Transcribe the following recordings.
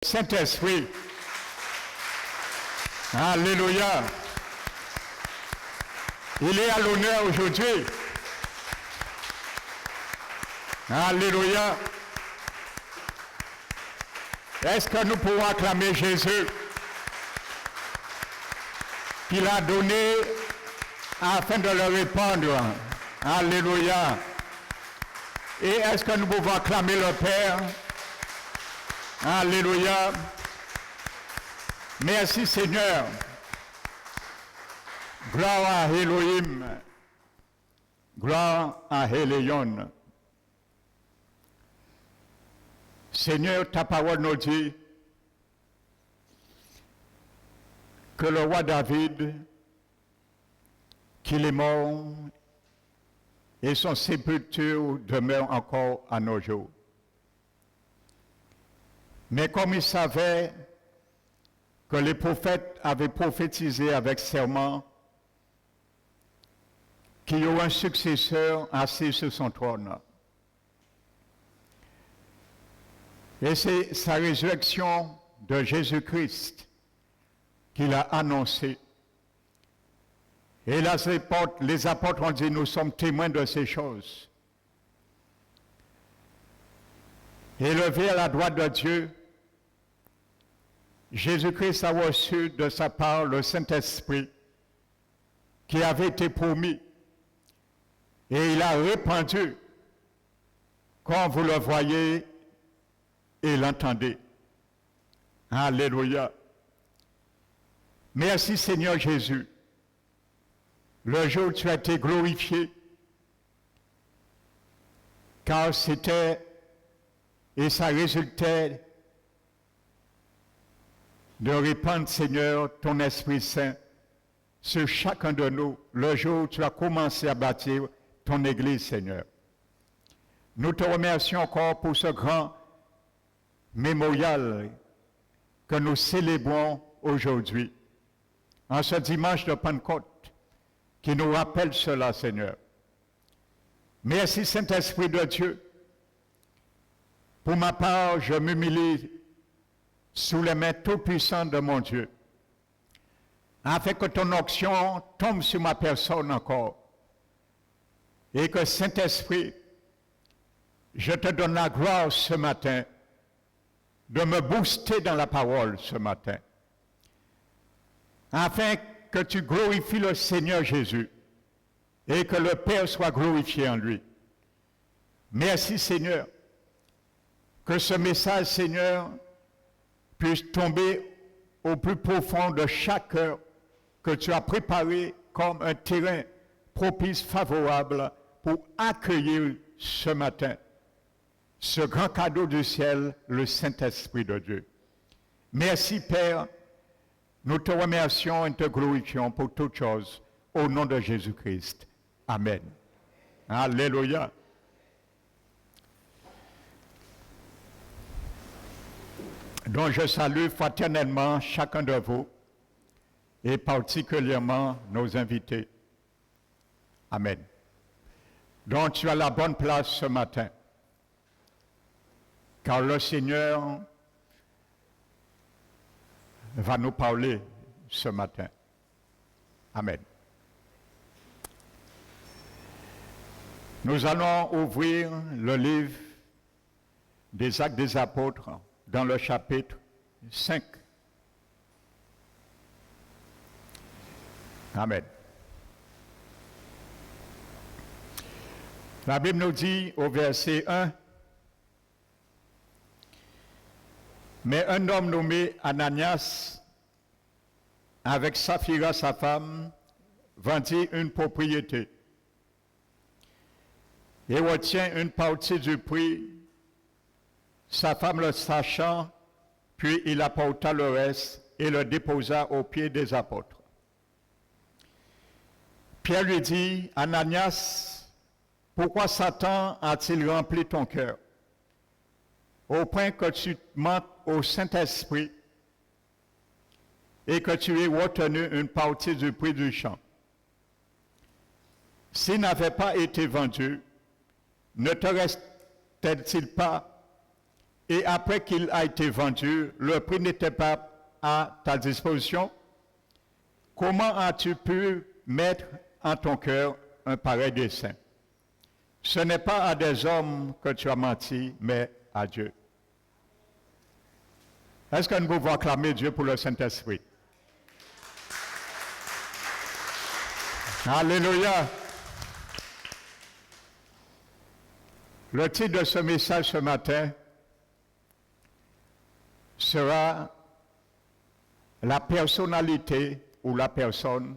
Saint-Esprit. Alléluia. Il est à l'honneur aujourd'hui. Alléluia. Est-ce que nous pouvons acclamer Jésus qu'il a donné afin de le répandre? Alléluia. Et est-ce que nous pouvons acclamer le Père? Alléluia. Merci Seigneur. Gloire à Elohim. Gloire à Elion. Seigneur, ta parole nous dit que le roi David, qu'il est mort, et son sépulture demeure encore à nos jours. Mais comme il savait que les prophètes avaient prophétisé avec serment qu'il y aurait un successeur assis sur son trône. Et c'est sa résurrection de Jésus-Christ qu'il a annoncée. Et là, les apôtres ont dit, nous sommes témoins de ces choses. Élevé à la droite de Dieu, Jésus-Christ a reçu de sa part le Saint-Esprit qui avait été promis. Et il a répandu, comme vous le voyez et l'entendez. Alléluia. Merci Seigneur Jésus. Le jour où tu as été glorifié, car c'était et ça résultait de répandre, Seigneur, ton Esprit Saint sur chacun de nous, le jour où tu as commencé à bâtir ton Église, Seigneur. Nous te remercions encore pour ce grand mémorial que nous célébrons aujourd'hui, en ce dimanche de Pentecôte, qui nous rappelle cela, Seigneur. Merci, Saint-Esprit de Dieu. Pour ma part, je m'humilie sous les mains tout-puissantes de mon Dieu, afin que ton onction tombe sur ma personne encore, et que Saint-Esprit, je te donne la gloire ce matin, de me booster dans la parole ce matin, afin que tu glorifies le Seigneur Jésus, et que le Père soit glorifié en lui. Merci Seigneur, que ce message, Seigneur, puisse tomber au plus profond de chaque cœur que tu as préparé comme un terrain propice, favorable pour accueillir ce matin ce grand cadeau du ciel, le Saint-Esprit de Dieu. Merci Père, nous te remercions et te glorifions pour toutes choses au nom de Jésus-Christ. Amen. Alléluia. Donc je salue fraternellement chacun de vous et particulièrement nos invités. Amen. Donc tu as la bonne place ce matin, car le Seigneur va nous parler ce matin. Amen. Nous allons ouvrir le livre des Actes des Apôtres dans le chapitre 5. Amen. La Bible nous dit au verset 1, « Mais un homme nommé Ananias, avec Saphira sa femme, vendit une propriété et retient une partie du prix. Sa femme le sachant, puis il apporta le reste et le déposa aux pieds des apôtres. Pierre lui dit, « Ananias, pourquoi Satan a-t-il rempli ton cœur, au point que tu manques au Saint-Esprit et que tu aies retenu une partie du prix du champ? S'il n'avait pas été vendu, ne te restait-il pas et après qu'il a été vendu, le prix n'était pas à ta disposition. Comment as-tu pu mettre en ton cœur un pareil dessein? Ce n'est pas à des hommes que tu as menti, mais à Dieu. Est-ce que nous pouvons acclamer Dieu pour le Saint-Esprit? Alléluia. Le titre de ce message ce matin sera la personnalité ou la personne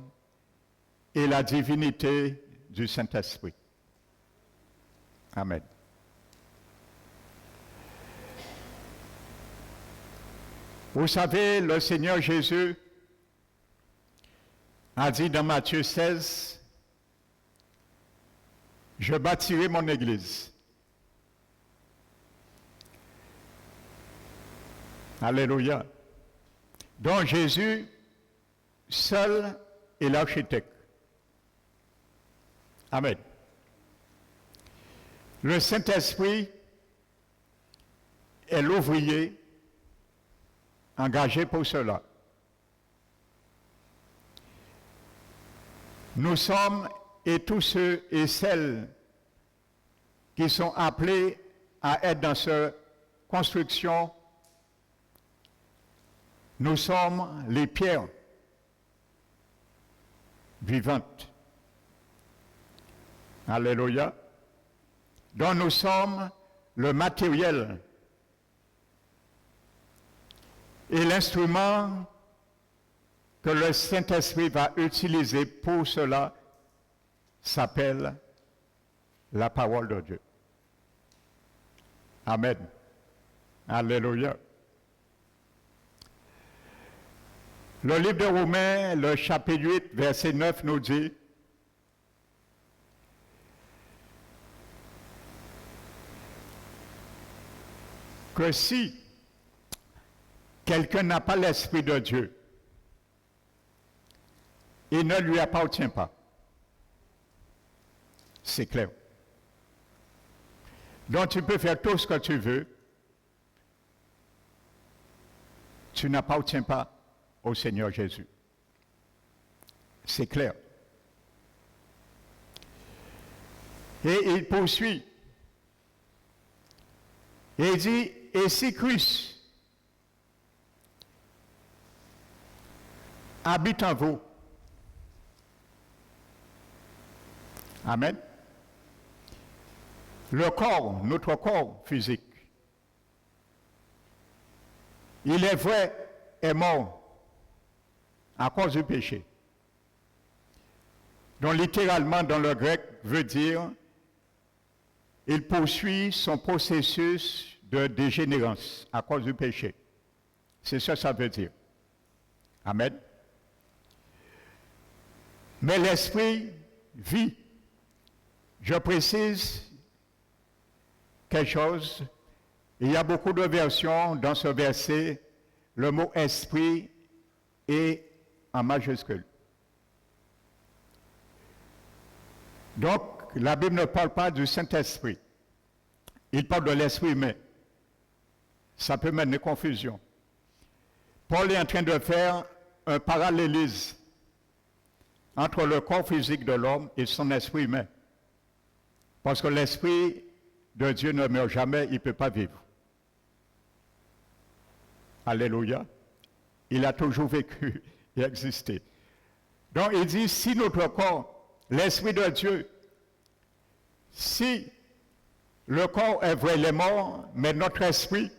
et la divinité du Saint-Esprit. Amen. Vous savez, le Seigneur Jésus a dit dans Matthieu 16, « Je bâtirai mon Église. » Alléluia. Donc Jésus, seul, est l'architecte. Amen. Le Saint-Esprit est l'ouvrier engagé pour cela. Nous sommes, et tous ceux et celles qui sont appelés à être dans cette construction, nous sommes les pierres vivantes. Alléluia. Donc nous sommes le matériel et l'instrument que le Saint-Esprit va utiliser pour cela s'appelle la parole de Dieu. Amen. Alléluia. Le livre de Romains, le chapitre 8, verset 9 nous dit que si quelqu'un n'a pas l'Esprit de Dieu, il ne lui appartient pas. C'est clair. Donc tu peux faire tout ce que tu veux, tu n'appartiens pas au Seigneur Jésus. C'est clair. Et il poursuit. Et il dit, et si Christ habite en vous, amen, le corps, notre corps physique, il est vrai, est mort à cause du péché. Donc littéralement dans le grec veut dire il poursuit son processus de dégénérescence à cause du péché. C'est ça que ça veut dire. Amen. Mais l'esprit vit. Je précise quelque chose. Il y a beaucoup de versions dans ce verset. Le mot esprit est en majuscule. Donc, la Bible ne parle pas du Saint-Esprit. Il parle de l'esprit humain. Ça peut mener confusion. Paul est en train de faire un parallélisme entre le corps physique de l'homme et son esprit humain. Parce que l'esprit de Dieu ne meurt jamais, il ne peut pas vivre. Alléluia. Il a toujours vécu et existé. Donc il dit, si notre corps, l'esprit de Dieu, si le corps est vrai, il est mort, mais notre esprit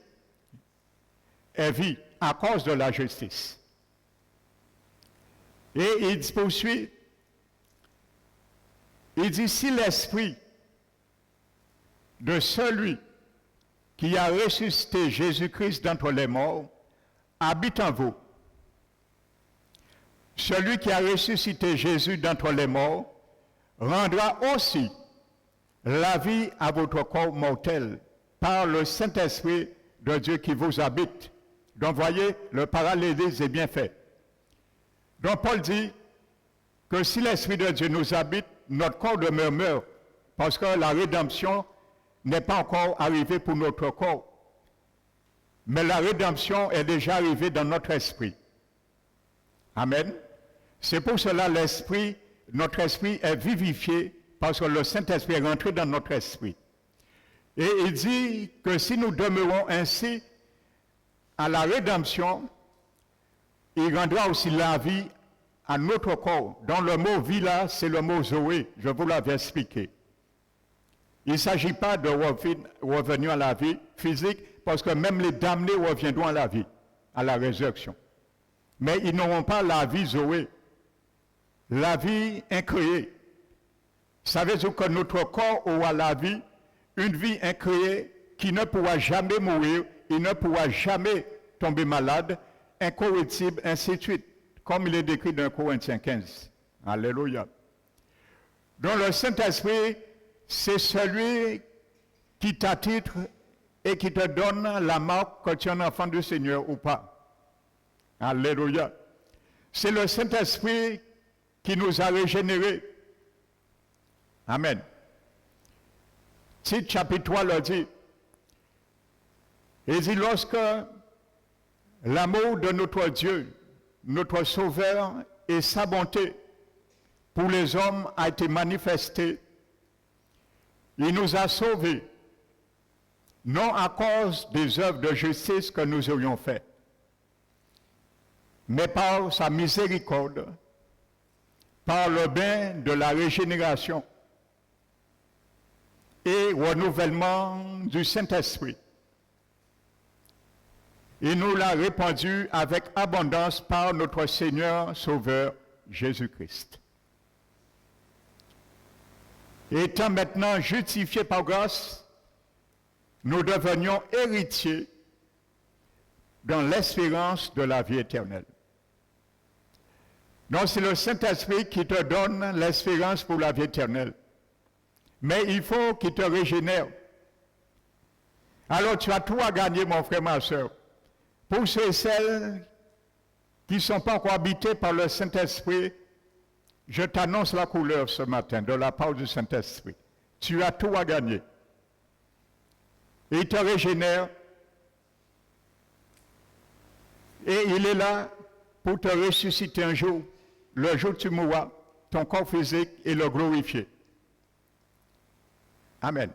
est vie à cause de la justice. Et il poursuit, il dit, si l'esprit de celui qui a ressuscité Jésus-Christ d'entre les morts habite en vous, celui qui a ressuscité Jésus d'entre les morts rendra aussi la vie à votre corps mortel par le Saint-Esprit de Dieu qui vous habite. Donc voyez, le parallélisme est bien fait. Donc Paul dit que si l'Esprit de Dieu nous habite, notre corps demeure parce que la rédemption n'est pas encore arrivée pour notre corps. mais la rédemption est déjà arrivée dans notre esprit. Amen. C'est pour cela notre esprit est vivifié parce que le Saint-Esprit est rentré dans notre esprit. Et il dit que si nous demeurons ainsi à la rédemption, il rendra aussi la vie à notre corps. Dans le mot vie là, c'est le mot Zoé, je vous l'avais expliqué. Il ne s'agit pas de revenir à la vie physique, parce que même les damnés reviendront à la vie, à la résurrection. Mais ils n'auront pas la vie Zoé, la vie incréée. Ça veut dire que notre corps aura la vie, une vie incréée qui ne pourra jamais mourir, il ne pourra jamais tomber malade, incorruptible, ainsi de suite, comme il est décrit dans Corinthiens 15. Alléluia. Donc le Saint-Esprit, c'est celui qui t'attitre et qui te donne la marque que tu es un enfant du Seigneur ou pas. Alléluia. C'est le Saint-Esprit qui nous a régénérés. Amen. Tite chapitre 3 le dit. Il dit, lorsque l'amour de notre Dieu, notre Sauveur et sa bonté pour les hommes a été manifesté, il nous a sauvés, non à cause des œuvres de justice que nous aurions faites, mais par sa miséricorde, par le bain de la régénération et renouvellement du Saint-Esprit. Il nous l'a répandu avec abondance par notre Seigneur Sauveur Jésus-Christ. Étant maintenant justifiés par grâce, nous devenions héritiers dans l'espérance de la vie éternelle. Donc c'est le Saint-Esprit qui te donne l'espérance pour la vie éternelle. Mais il faut qu'il te régénère. Alors tu as tout à gagner, mon frère, ma soeur. Pour ceux et celles qui ne sont pas encore habités par le Saint-Esprit, je t'annonce la couleur ce matin de la part du Saint-Esprit. Tu as tout à gagner. Il te régénère. Et il est là pour te ressusciter un jour. Le jour où tu mourras, ton corps physique et le glorifier. Amen.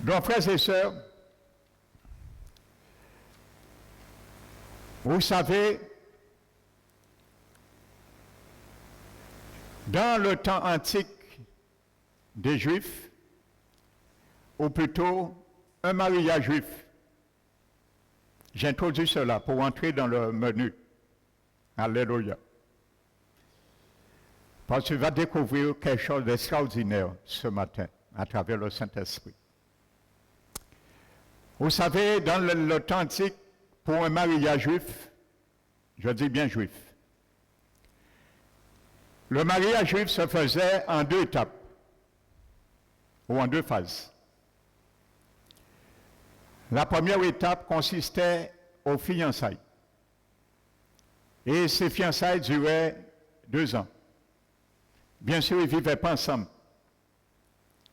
Donc, frères et sœurs, vous savez, dans le temps antique des Juifs, ou plutôt un mariage juif, j'introduis cela pour entrer dans le menu. Alléluia. Parce que tu vas découvrir quelque chose d'extraordinaire ce matin à travers le Saint-Esprit. Vous savez, dans le temps antique, pour un mariage juif, je dis bien juif, le mariage juif se faisait en 2 étapes, ou en 2 phases. La première étape consistait aux fiançailles. Et ces fiançailles duraient 2 ans. Bien sûr, ils ne vivaient pas ensemble.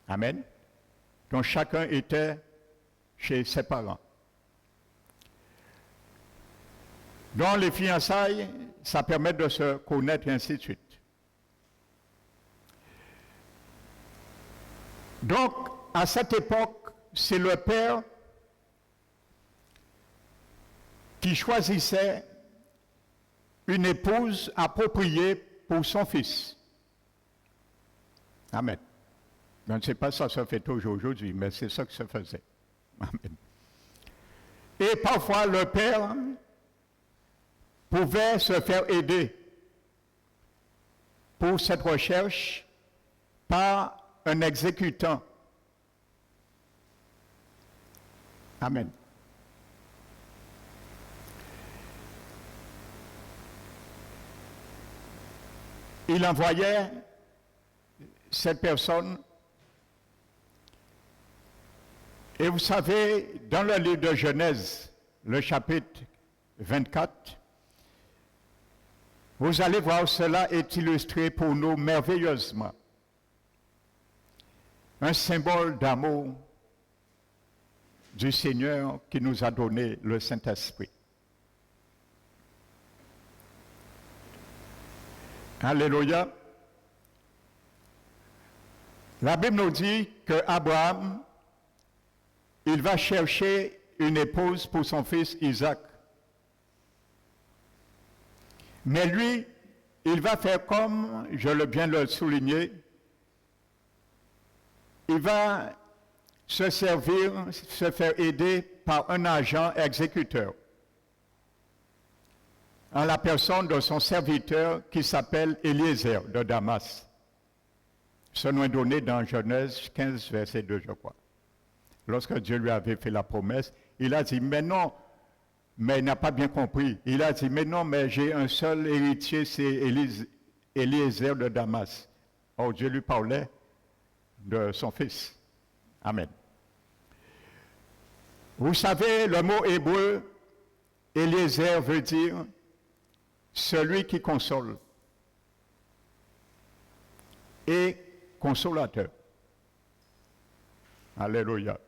Amen. Donc chacun était chez ses parents. Donc les fiançailles, ça permet de se connaître et ainsi de suite. Donc, à cette époque, c'est le père qui choisissait une épouse appropriée pour son fils. Amen. Je ne sais pas si ça se fait toujours aujourd'hui, mais c'est ça que se faisait. Amen. Et parfois, le père pouvait se faire aider pour cette recherche par un exécutant. Amen. Il envoyait cette personne. Et vous savez, dans le livre de Genèse, le chapitre 24, vous allez voir cela est illustré pour nous merveilleusement. Un symbole d'amour du Seigneur qui nous a donné le Saint-Esprit. Alléluia. La Bible nous dit qu'Abraham, il va chercher une épouse pour son fils Isaac. Mais lui, il va faire comme, je le viens de le souligner, il va se faire aider par un agent exécuteur, en la personne de son serviteur qui s'appelle Eliezer de Damas. Ce nom est donné dans Genèse 15, verset 2, je crois. Lorsque Dieu lui avait fait la promesse, il a dit, mais non, mais il n'a pas bien compris. Il a dit, mais non, mais j'ai un seul héritier, c'est Eliezer de Damas. Or, Dieu lui parlait de son fils. Amen. Vous savez, le mot hébreu, Eliezer veut dire celui qui console et consolateur. Alléluia.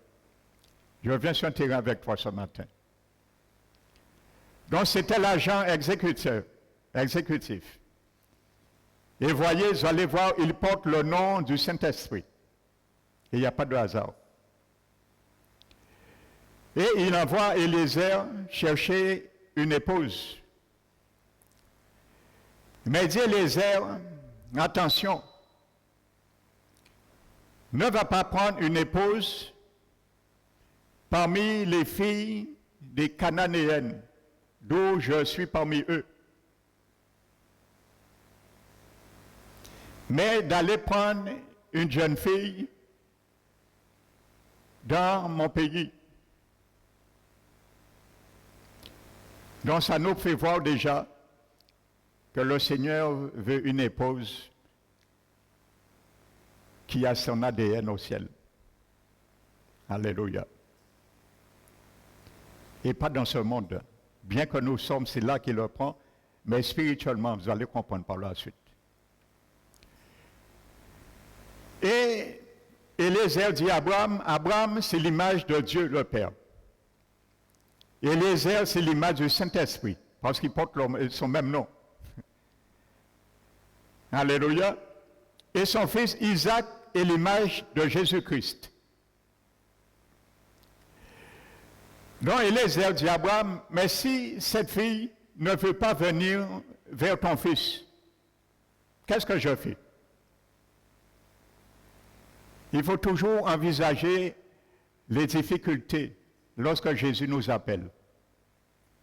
Je viens sur un terrain avec toi ce matin. Donc c'était l'agent exécutif. Et voyez, vous allez voir, il porte le nom du Saint-Esprit. Et il n'y a pas de hasard. Et il envoie Eliezer chercher une épouse. Mais dit Eliezer, attention, ne va pas prendre une épouse parmi les filles des Cananéennes, d'où je suis parmi eux, mais d'aller prendre une jeune fille dans mon pays. Donc ça nous fait voir déjà que le Seigneur veut une épouse qui a son ADN au ciel. Alléluia. Et pas dans ce monde. Bien que nous sommes, c'est là qu'il le prend, mais spirituellement, vous allez comprendre par la suite. Et Eliezer dit à Abraham, Abraham, c'est l'image de Dieu le Père. Eliezer, c'est l'image du Saint-Esprit, parce qu'il porte son même nom. Alléluia. Et son fils Isaac est l'image de Jésus-Christ. Donc Eliezer dit à Abraham, mais si cette fille ne veut pas venir vers ton fils, qu'est-ce que je fais? Il faut toujours envisager les difficultés lorsque Jésus nous appelle.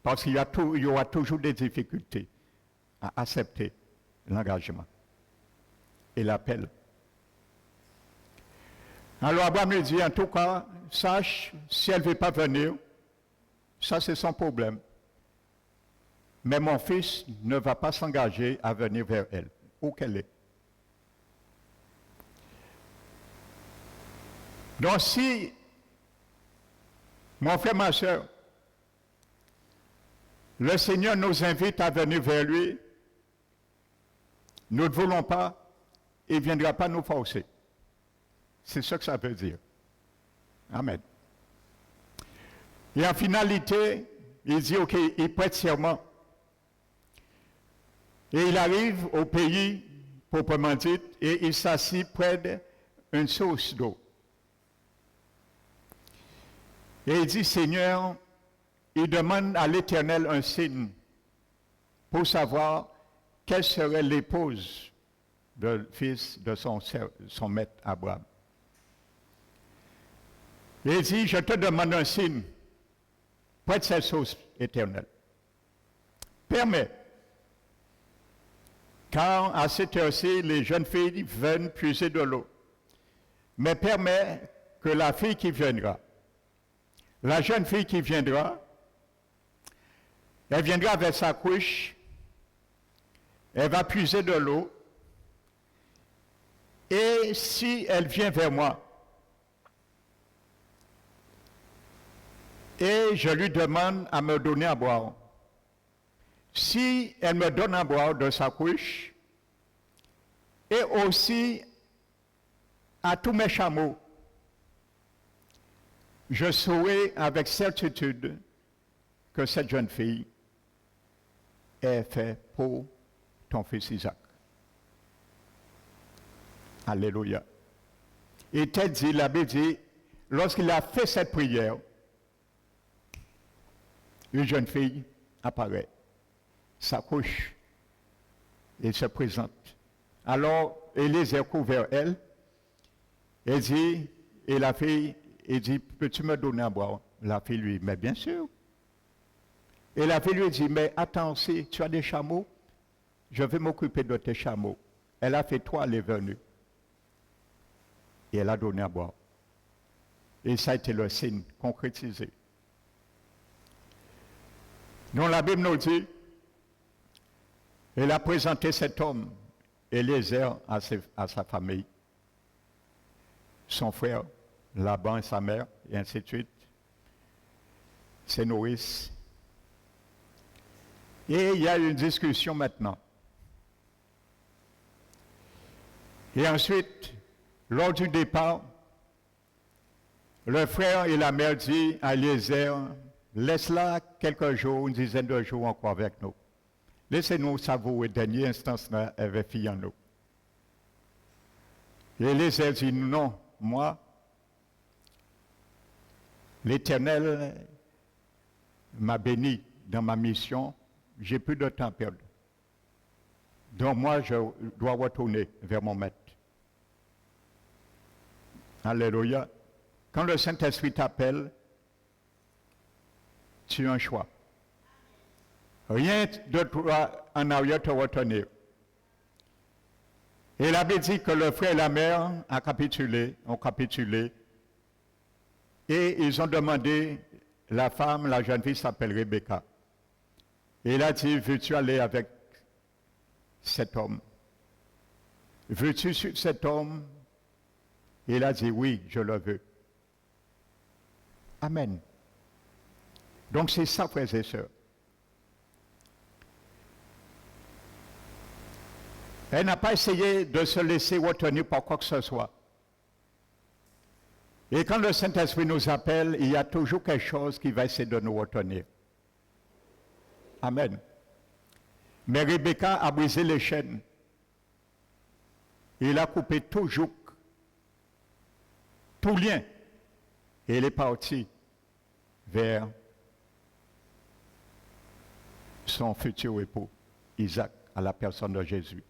Parce qu'il y aura toujours des difficultés à accepter l'engagement et l'appel. Alors Abraham lui dit, en tout cas, sache, si elle ne veut pas venir, ça c'est son problème. Mais mon fils ne va pas s'engager à venir vers elle, où qu'elle est. Donc si, mon frère, ma soeur, le Seigneur nous invite à venir vers lui, nous ne voulons pas, il ne viendra pas nous forcer. C'est ce que ça veut dire. Amen. Et en finalité, il dit, OK, il prête serment. Et il arrive au pays, proprement dit, et il s'assit près d'une source d'eau. Et il dit, Seigneur, il demande à l'Éternel un signe pour savoir quelle serait l'épouse du fils de son maître Abraham. Et il dit, je te demande un signe près de cette source éternelle. Permets, car à cette heure-ci, les jeunes filles viennent puiser de l'eau. Mais permets que la fille qui viendra, la jeune fille qui viendra, elle viendra avec sa couche, elle va puiser de l'eau, et si elle vient vers moi, et je lui demande à me donner à boire, si elle me donne à boire de sa couche, et aussi à tous mes chameaux, je saurai avec certitude que cette jeune fille est faite pour ton fils Isaac. Alléluia. Et tel dit, l'abbé dit, lorsqu'il a fait cette prière, une jeune fille apparaît, s'accouche et se présente. Alors, Élisée court vers elle et dit, et la fille, il dit, peux-tu me donner à boire? La fille lui dit, mais bien sûr. Et la fille lui dit, mais attends, si tu as des chameaux, je vais m'occuper de tes chameaux. Elle a fait 3, elle est venue. Et elle a donné à boire. Et ça a été le signe concrétisé. Donc la Bible nous dit, elle a présenté cet homme, Élisée, à sa famille, son frère, Laban et sa mère, et ainsi de suite, ses nourrices. Et il y a une discussion maintenant. Et ensuite, lors du départ, le frère et la mère disent à Élisée, laisse-la quelques jours, une dizaine de jours encore avec nous. Laissez-nous savourer, dernière instance, avec fille en nous. Et Élisée dit, non, moi, l'Éternel m'a béni dans ma mission, j'ai plus de temps à perdre. Donc moi, je dois retourner vers mon maître. Alléluia. Quand le Saint-Esprit t'appelle, tu as un choix. Rien de toi en arrière te retenir. Et la Bible dit que le frère et la mère ont capitulé, et ils ont demandé, la femme, la jeune fille s'appelle Rebecca. Et il a dit, veux-tu aller avec cet homme? Veux-tu suivre cet homme? Et il a dit, oui, je le veux. Amen. Donc c'est ça, frères et sœurs. Elle n'a pas essayé de se laisser retenir par quoi que ce soit. Et quand le Saint-Esprit nous appelle, il y a toujours quelque chose qui va essayer de nous retenir. Amen. Mais Rebecca a brisé les chaînes. Il a coupé tout joug, tout lien. Et elle est partie vers son futur époux, Isaac, à la personne de Jésus.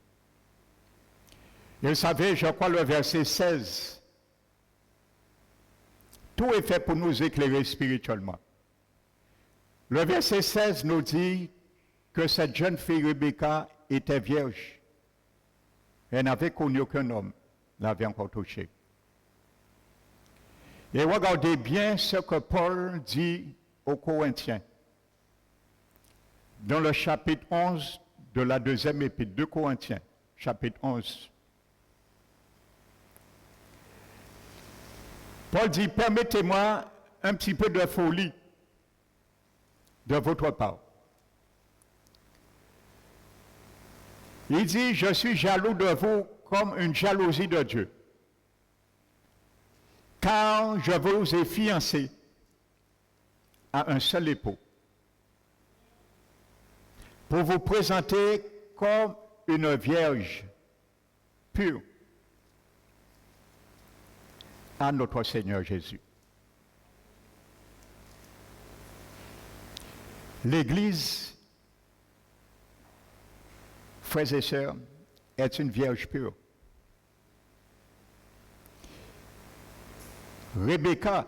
Et vous savez, je crois le verset 16, tout est fait pour nous éclairer spirituellement. Le verset 16 nous dit que cette jeune fille Rebecca était vierge. Elle n'avait connu aucun homme, l'avait encore touché. Et regardez bien ce que Paul dit aux Corinthiens. Dans le chapitre 11 de la deuxième épître de Corinthiens, chapitre 11. Paul dit, permettez-moi un petit peu de folie de votre part. Il dit, je suis jaloux de vous comme une jalousie de Dieu. Car je vous ai fiancé à un seul époux, pour vous présenter comme une vierge pure à notre Seigneur Jésus. L'Église, frères et sœurs, est une vierge pure. Rebecca,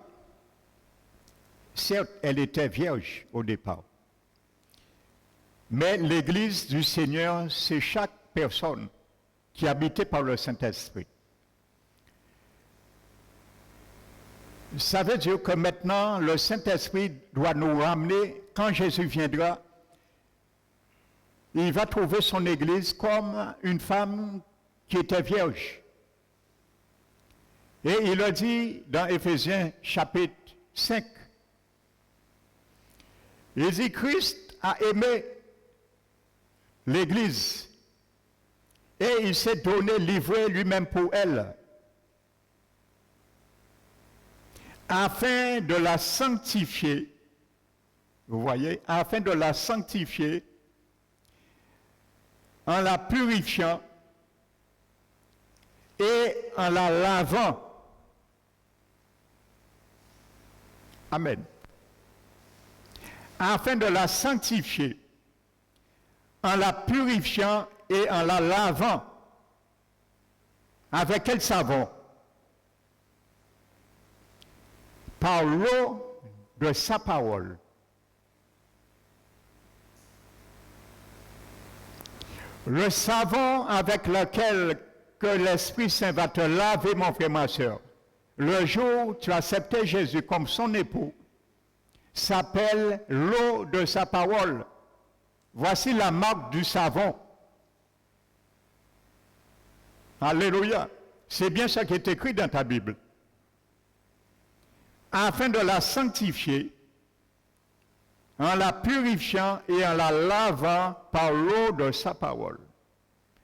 certes, elle était vierge au départ, mais l'Église du Seigneur, c'est chaque personne qui est habitée par le Saint-Esprit. Ça veut dire que maintenant, le Saint-Esprit doit nous ramener, quand Jésus viendra, il va trouver son Église comme une femme qui était vierge. Et il a dit dans Éphésiens chapitre 5, il dit, Christ a aimé l'Église et il s'est donné, livré lui-même pour elle, afin de la sanctifier, vous voyez, afin de la sanctifier en la purifiant et en la lavant. Amen. Afin de la sanctifier en la purifiant et en la lavant. Avec quel savon? Par l'eau de sa parole. Le savon avec lequel que l'Esprit Saint va te laver, mon frère, ma soeur, le jour où tu as accepté Jésus comme son époux, s'appelle l'eau de sa parole. Voici la marque du savon. Alléluia. C'est bien ça qui est écrit dans ta Bible. Afin de la sanctifier, en la purifiant et en la lavant par l'eau de sa parole.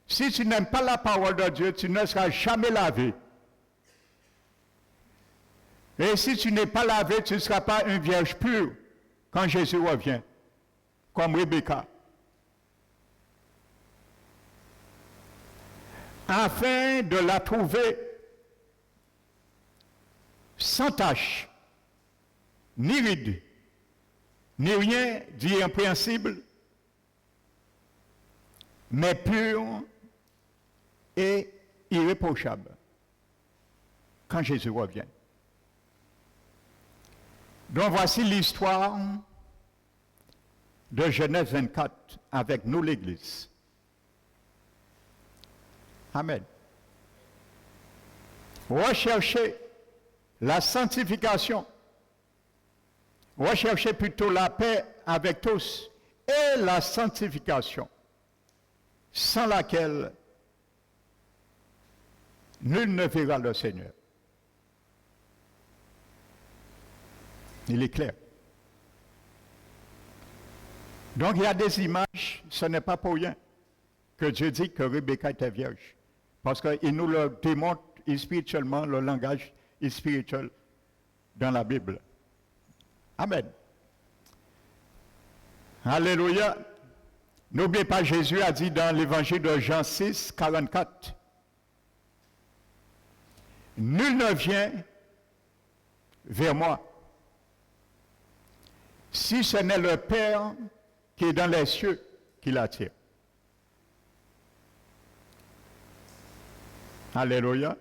Si tu n'aimes pas la parole de Dieu, tu ne seras jamais lavé. Et si tu n'es pas lavé, tu ne seras pas une vierge pure quand Jésus revient, comme Rebecca. Afin de la trouver sans tache, ni ride, ni rien d'irrépréhensible, mais pur et irréprochable quand Jésus revient. Donc voici l'histoire de Genèse 24 avec nous l'Église. Amen. Recherchez la sanctification. Recherchez plutôt la paix avec tous et la sanctification, sans laquelle nul ne verra le Seigneur. Il est clair. Donc il y a des images, ce n'est pas pour rien que Dieu dit que Rebecca était vierge. Parce qu'il nous le démontre spirituellement, le langage est spirituel dans la Bible. Amen. Alléluia. N'oubliez pas, Jésus a dit dans l'évangile de Jean 6, 44, « Nul ne vient vers moi, si ce n'est le Père qui est dans les cieux qui l'attire. » Alléluia.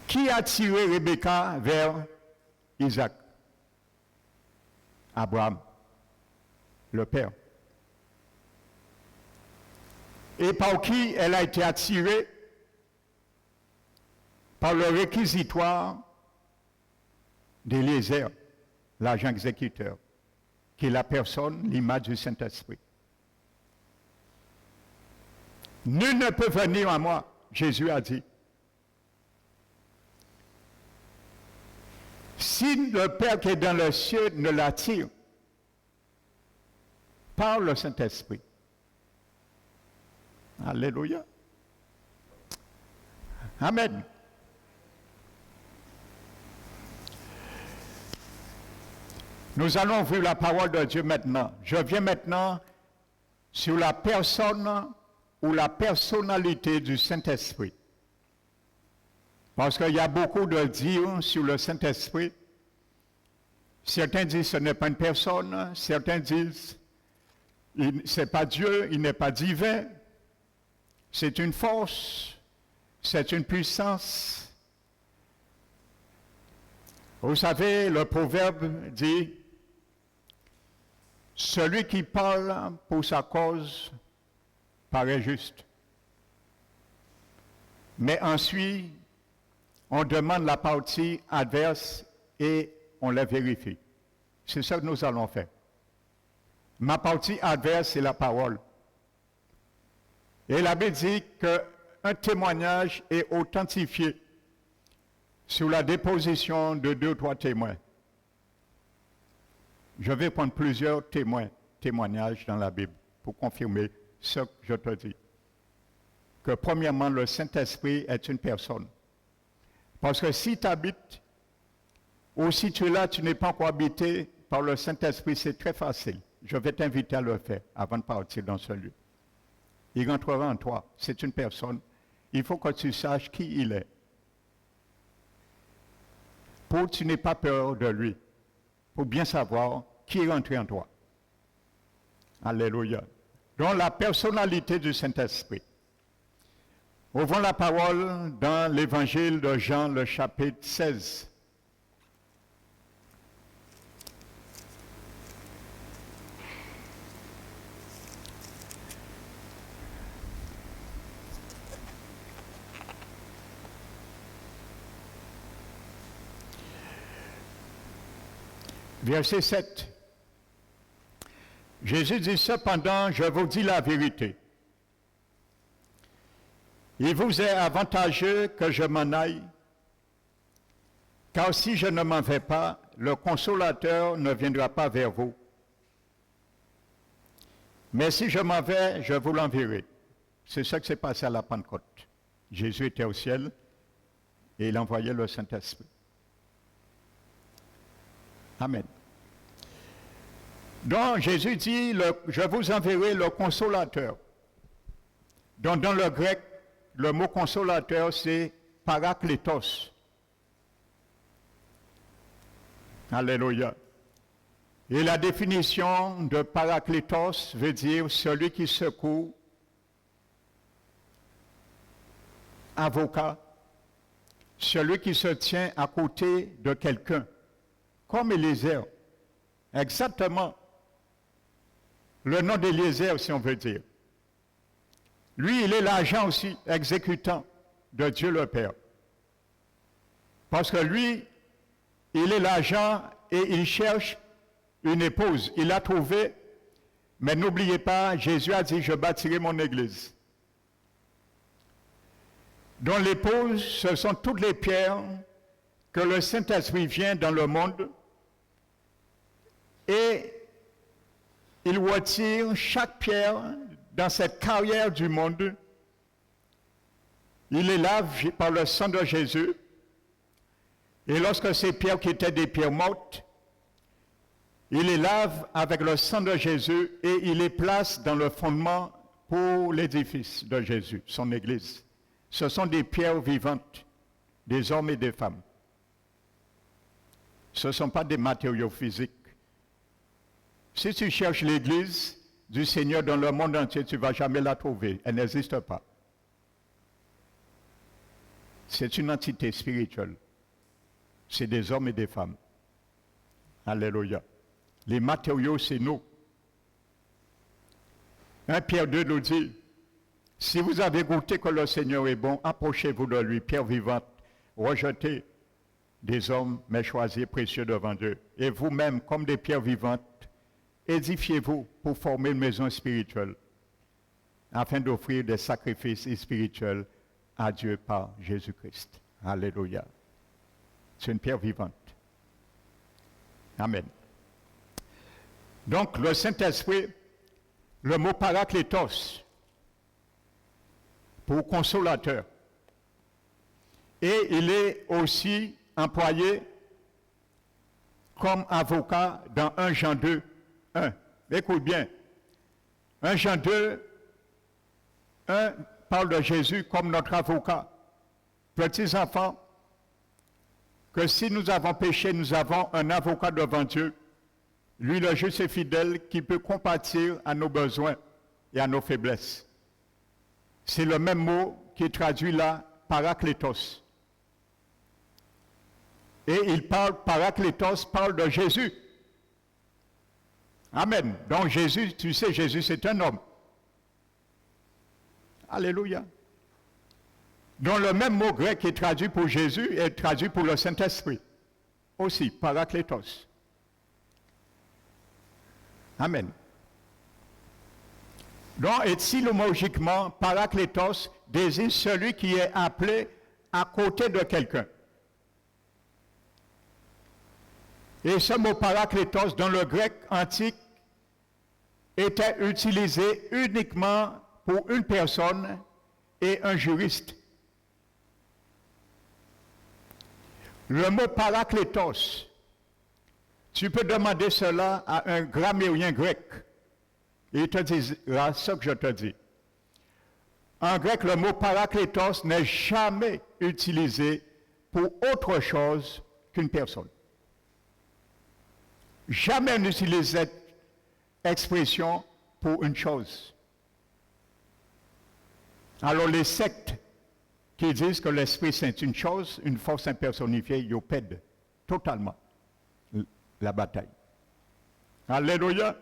Qui a tiré Rebecca vers Isaac? Abraham, le père. Et par qui elle a été attirée? Par le réquisitoire d'Élisée, l'agent exécuteur, qui est la personne, l'image du Saint-Esprit. Nul ne peut venir à moi, Jésus a dit. Si le Père qui est dans le ciel ne l'attire par le Saint-Esprit. Alléluia. Amen. Nous allons ouvrir la parole de Dieu maintenant. Je viens maintenant sur la personne ou la personnalité du Saint-Esprit. Parce qu'il y a beaucoup de dires sur le Saint-Esprit. Certains disent que ce n'est pas une personne, certains disent ce n'est pas Dieu, il n'est pas divin, c'est une force, c'est une puissance. Vous savez, le proverbe dit, celui qui parle pour sa cause paraît juste. Mais ensuite, on demande la partie adverse et on la vérifie. C'est ça que nous allons faire. Ma partie adverse, c'est la parole. Et la Bible dit qu'un témoignage est authentifié sur la déposition de 2 ou 3 témoins. Je vais prendre plusieurs témoignages dans la Bible pour confirmer ce que je te dis. Que premièrement, le Saint-Esprit est une personne. Parce que si tu habites, ou si tu es là, tu n'es pas encore habité par le Saint-Esprit, c'est très facile. Je vais t'inviter à le faire avant de partir dans ce lieu. Il rentrera en toi. C'est une personne. Il faut que tu saches qui il est. Pour que tu n'aies pas peur de lui. Pour bien savoir qui est rentré en toi. Alléluia. Donc la personnalité du Saint-Esprit. Ouvrons la parole dans l'évangile de Jean, le chapitre 16. Verset 7. Jésus dit cependant, je vous dis la vérité. Il vous est avantageux que je m'en aille, car si je ne m'en vais pas, le consolateur ne viendra pas vers vous. Mais si je m'en vais, je vous l'enverrai. C'est ça qui s'est passé à la Pentecôte. Jésus était au ciel et il envoyait le Saint-Esprit. Amen. Donc Jésus dit, je vous enverrai le consolateur. Donc dans le grec, le mot consolateur, c'est paraklétos. Alléluia. Et la définition de paraklétos veut dire celui qui secoue, avocat, celui qui se tient à côté de quelqu'un, comme Élisée. Exactement. Le nom d'Élisée, si on veut dire. Lui, il est l'agent aussi, exécutant de Dieu le Père. Parce que lui, il est l'agent et il cherche une épouse. Il l'a trouvée, mais n'oubliez pas, Jésus a dit, je bâtirai mon église. Donc l'épouse, ce sont toutes les pierres que le Saint-Esprit vient dans le monde et il retire chaque pierre dans cette carrière du monde. Il les lave par le sang de Jésus. Et lorsque ces pierres qui étaient des pierres mortes, il les lave avec le sang de Jésus et il les place dans le fondement pour l'édifice de Jésus, son Église. Ce sont des pierres vivantes, des hommes et des femmes. Ce ne sont pas des matériaux physiques. Si tu cherches l'Église du Seigneur dans le monde entier, tu ne vas jamais la trouver. Elle n'existe pas. C'est une entité spirituelle. C'est des hommes et des femmes. Alléluia. Les matériaux, c'est nous. 1 Pierre 2 nous dit, si vous avez goûté que le Seigneur est bon, approchez-vous de lui, pierre vivante, rejetez des hommes, mais choisis précieux devant Dieu. Et vous-même, comme des pierres vivantes, édifiez-vous pour former une maison spirituelle, afin d'offrir des sacrifices spirituels à Dieu par Jésus-Christ. Alléluia. C'est une pierre vivante. Amen. Donc, le Saint-Esprit, le mot paraklétos, pour consolateur. Et il est aussi employé comme avocat dans 1 Jean 2, 1. Écoute bien. 1 Jean 2, 1 parle de Jésus comme notre avocat. Petits enfants, que si nous avons péché, nous avons un avocat devant Dieu, lui le juste et fidèle, qui peut compatir à nos besoins et à nos faiblesses. C'est le même mot qui est traduit là, paraklétos. Et il parle, paraklétos parle de Jésus. Amen. Donc Jésus, tu sais, Jésus c'est un homme. Alléluia. Donc le même mot grec qui est traduit pour Jésus est traduit pour le Saint-Esprit. Aussi, paraklétos. Amen. Donc, étymologiquement, paraklétos désigne celui qui est appelé à côté de quelqu'un. Et ce mot paraklétos, dans le grec antique, était utilisé uniquement pour une personne et un juriste. Le mot parakletos, tu peux demander cela à un grammairien grec. Et il te dira ce que je te dis. En grec, le mot parakletos n'est jamais utilisé pour autre chose qu'une personne. Jamais on n'utilise cette expression pour une chose. Alors les sectes qui disent que l'Esprit Saint est une chose, une force impersonnifiée, ils pèdent totalement la bataille. Alléluia.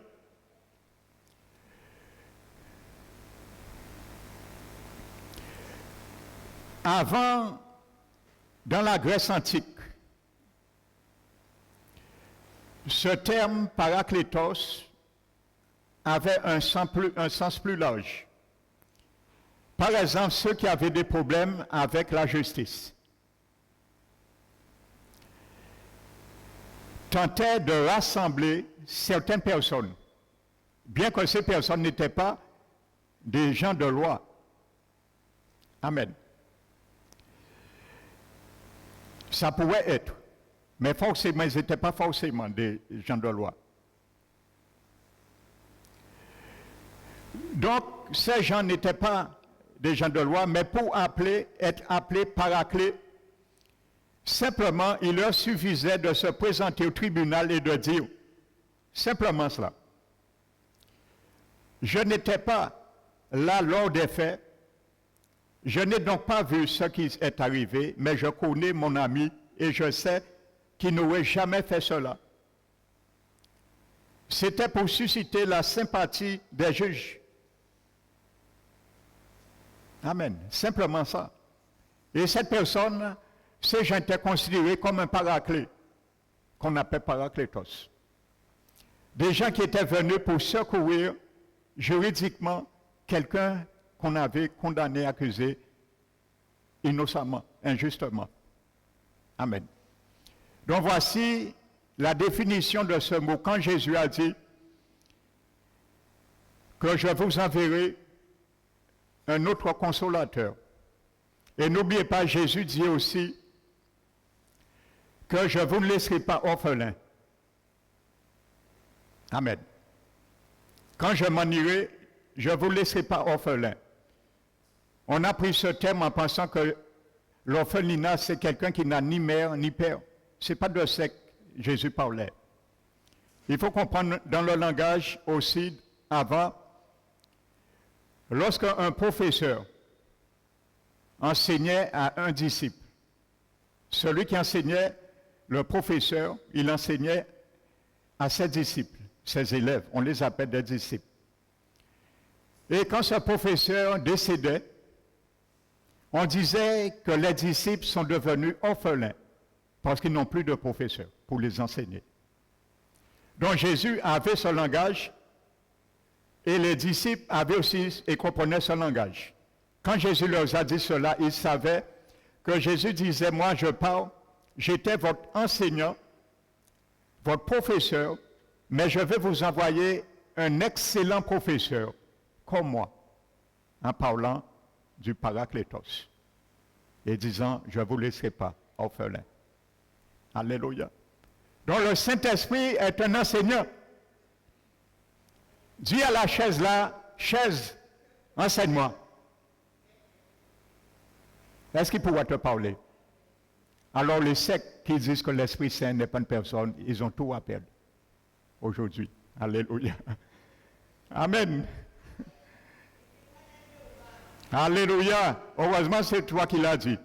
Avant, dans la Grèce antique, ce terme parakletos avait un sens plus large. Par exemple, ceux qui avaient des problèmes avec la justice tentaient de rassembler certaines personnes, bien que ces personnes n'étaient pas des gens de loi. Amen. Ça pouvait être, mais forcément, ils n'étaient pas forcément des gens de loi. Donc, ces gens n'étaient pas des gens de loi, mais pour être appelés paraclés, simplement, il leur suffisait de se présenter au tribunal et de dire simplement cela. Je n'étais pas là lors des faits, je n'ai donc pas vu ce qui est arrivé, mais je connais mon ami et je sais qu'il n'aurait jamais fait cela. C'était pour susciter la sympathie des juges. Amen. Simplement ça. Et cette personne, ces gens étaient considérés comme un paraclet, qu'on appelle paraclétos. Des gens qui étaient venus pour secourir juridiquement quelqu'un qu'on avait condamné, accusé innocemment, injustement. Amen. Donc voici la définition de ce mot. Quand Jésus a dit que je vous enverrai un autre consolateur. Et n'oubliez pas, Jésus dit aussi que je ne vous laisserai pas orphelin. Amen. Quand je m'en irai, je ne vous laisserai pas orphelin. On a pris ce terme en pensant que l'orphelinat, c'est quelqu'un qui n'a ni mère ni père. Ce n'est pas de ça que Jésus parlait. Il faut comprendre dans le langage aussi, avant, lorsqu'un professeur enseignait à un disciple, celui qui enseignait, le professeur, il enseignait à ses disciples, ses élèves, on les appelle des disciples. Et quand ce professeur décédait, on disait que les disciples sont devenus orphelins parce qu'ils n'ont plus de professeur pour les enseigner. Donc Jésus avait ce langage et les disciples avaient aussi et comprenaient ce langage. Quand Jésus leur a dit cela, ils savaient que Jésus disait, moi je parle, j'étais votre enseignant, votre professeur, mais je vais vous envoyer un excellent professeur comme moi, en parlant du Paraclétos et disant, je ne vous laisserai pas orphelin. Alléluia. Donc le Saint-Esprit est un enseignant. Dis à la chaise là, chaise, enseigne-moi. Est-ce qu'il pourra te parler? Alors les sectes qui disent que l'Esprit Saint n'est pas une personne, ils ont tout à perdre aujourd'hui. Alléluia. Amen. Alléluia. Heureusement, c'est toi qui l'as dit.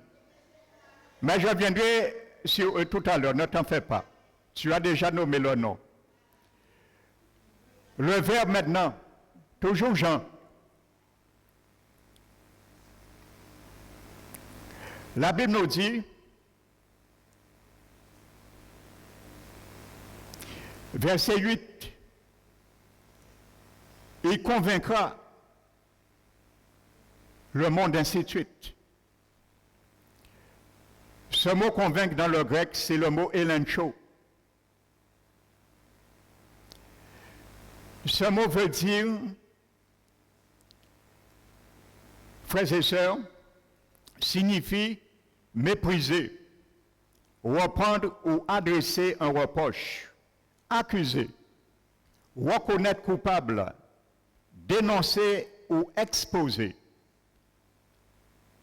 Mais je viendrai sur eux tout à l'heure, ne t'en fais pas. Tu as déjà nommé le nom. Le verbe maintenant, toujours Jean. La Bible nous dit, verset 8, il convaincra le monde, ainsi de suite. Ce mot convaincre dans le grec, c'est le mot elencho. Ce mot veut dire, frères et sœurs, signifie mépriser, reprendre ou adresser un reproche, accuser, reconnaître coupable, dénoncer ou exposer,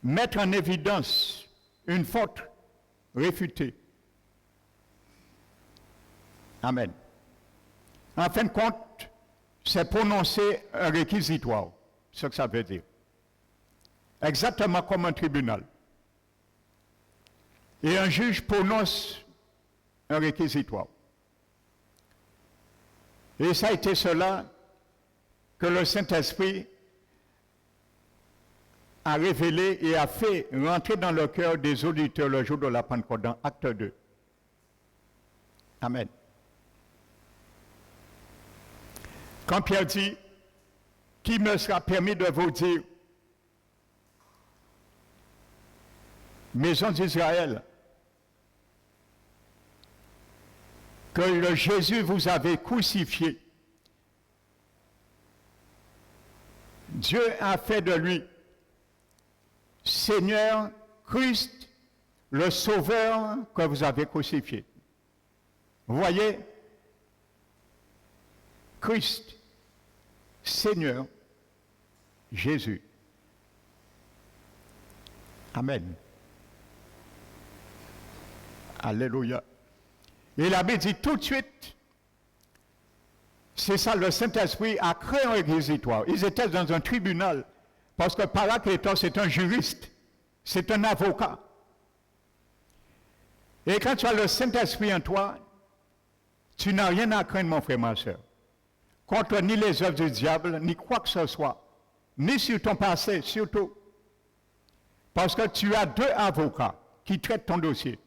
mettre en évidence une faute, réfuter. Amen. En fin de compte, c'est prononcer un réquisitoire, c'est ce que ça veut dire. Exactement comme un tribunal. Et un juge prononce un réquisitoire. Et ça a été cela que le Saint-Esprit a révélé et a fait rentrer dans le cœur des auditeurs le jour de la Pentecôte, dans Acte 2. Amen. Quand Pierre dit, qui me sera permis de vous dire, maison d'Israël, que le Jésus vous avait crucifié, Dieu a fait de lui Seigneur Christ, le Sauveur que vous avez crucifié. Vous voyez, Christ, Seigneur, Jésus. Amen. Alléluia. Et la Bible dit tout de suite, c'est ça, le Saint-Esprit a créé un réquisitoire. Ils étaient dans un tribunal, parce que Paraclétos, c'est un juriste, c'est un avocat. Et quand tu as le Saint-Esprit en toi, tu n'as rien à craindre, mon frère, ma soeur, contre ni les œuvres du diable, ni quoi que ce soit, ni sur ton passé, surtout. Parce que tu as deux avocats qui traitent ton dossier.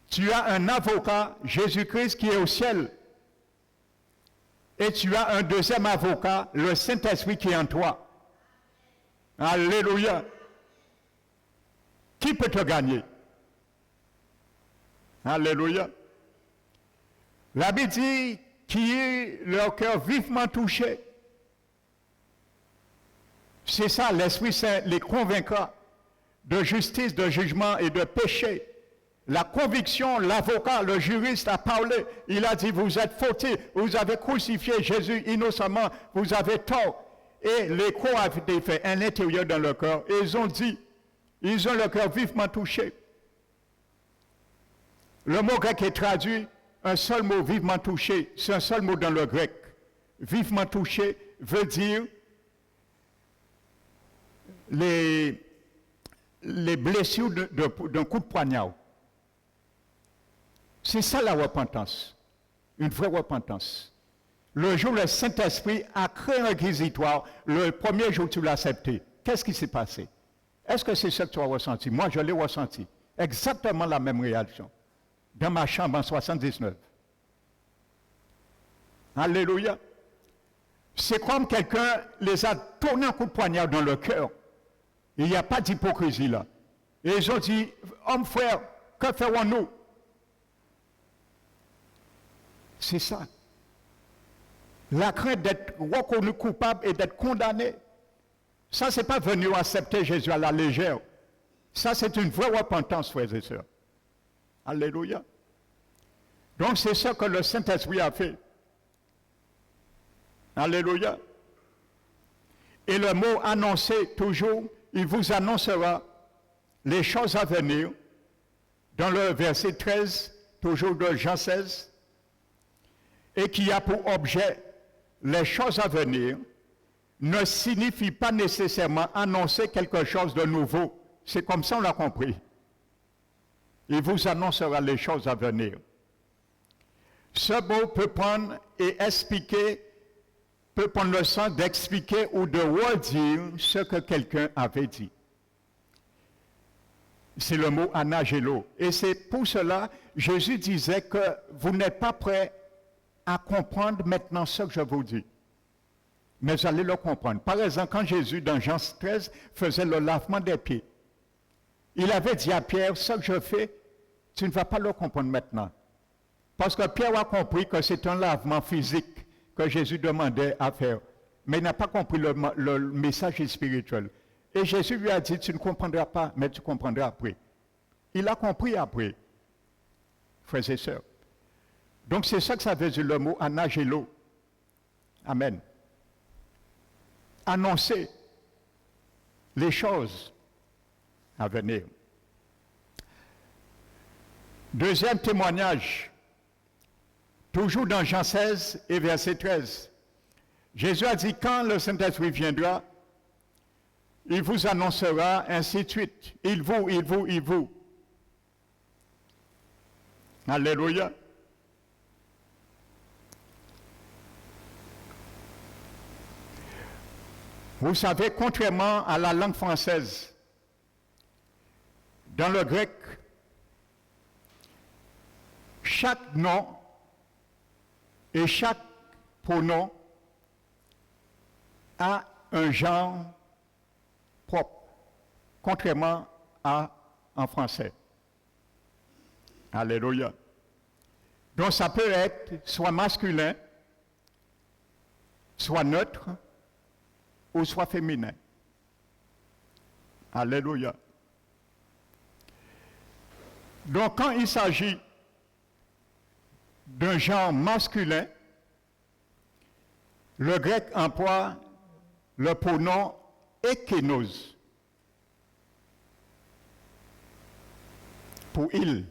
Tu as un avocat, Jésus-Christ, qui est au ciel. Et tu as un deuxième avocat, le Saint-Esprit, qui est en toi. Alléluia. Qui peut te gagner? Alléluia. La Bible dit qui est leur cœur vivement touché. C'est ça, l'Esprit Saint les convaincra de justice, de jugement et de péché. La conviction, l'avocat, le juriste a parlé. Il a dit, vous êtes fautifs, vous avez crucifié Jésus innocemment, vous avez tort. Et l'écho a été fait à l'intérieur dans leur cœur. Et ils ont dit, ils ont le cœur vivement touché. Le mot grec est traduit, un seul mot, vivement touché. C'est un seul mot dans le grec. Vivement touché veut dire les blessures d'un coup de poignard. C'est ça la repentance, une vraie repentance. Le jour où le Saint-Esprit a créé un réquisitoire, le premier jour où tu l'as accepté, qu'est-ce qui s'est passé? Est-ce que c'est ça que tu as ressenti? Moi, je l'ai ressenti. Exactement la même réaction. Dans ma chambre en 79. Alléluia. C'est comme quelqu'un les a tournés un coup de poignard dans le cœur. Il n'y a pas d'hypocrisie là. Et ils ont dit, homme frère, que ferons-nous? C'est ça. La crainte d'être reconnu coupable et d'être condamné. Ça, ce n'est pas venir accepter Jésus à la légère. Ça, c'est une vraie repentance, frères et sœurs. Alléluia. Donc, c'est ça que le Saint-Esprit a fait. Alléluia. Et le mot annoncer, toujours, il vous annoncera les choses à venir. Dans le verset 13, toujours de Jean 16, et qui a pour objet les choses à venir, ne signifie pas nécessairement annoncer quelque chose de nouveau. C'est comme ça on l'a compris. Il vous annoncera les choses à venir. Ce mot peut prendre et expliquer, peut prendre le sens d'expliquer ou de redire ce que quelqu'un avait dit. C'est le mot anagélo. Et c'est pour cela, Jésus disait que vous n'êtes pas prêts à comprendre maintenant ce que je vous dis. Mais vous allez le comprendre. Par exemple, quand Jésus, dans Jean 13, faisait le lavement des pieds, il avait dit à Pierre, ce que je fais, tu ne vas pas le comprendre maintenant. Parce que Pierre a compris que c'est un lavement physique que Jésus demandait à faire. Mais il n'a pas compris le message spirituel. Et Jésus lui a dit, tu ne comprendras pas, mais tu comprendras après. Il a compris après, frères et sœurs. Donc c'est ça que ça veut dire le mot anagelo. Amen. Annoncer les choses à venir. Deuxième témoignage, toujours dans Jean 16 et verset 13. Jésus a dit, quand le Saint-Esprit viendra, il vous annoncera, ainsi de suite. Il vous. Alléluia. Vous savez, contrairement à la langue française, dans le grec, chaque nom et chaque pronom a un genre propre, contrairement à en français. Alléluia. Donc ça peut être soit masculin, soit neutre, ou soit féminin. Alléluia. Donc quand il s'agit d'un genre masculin, le grec emploie le pronom ékénos pour il,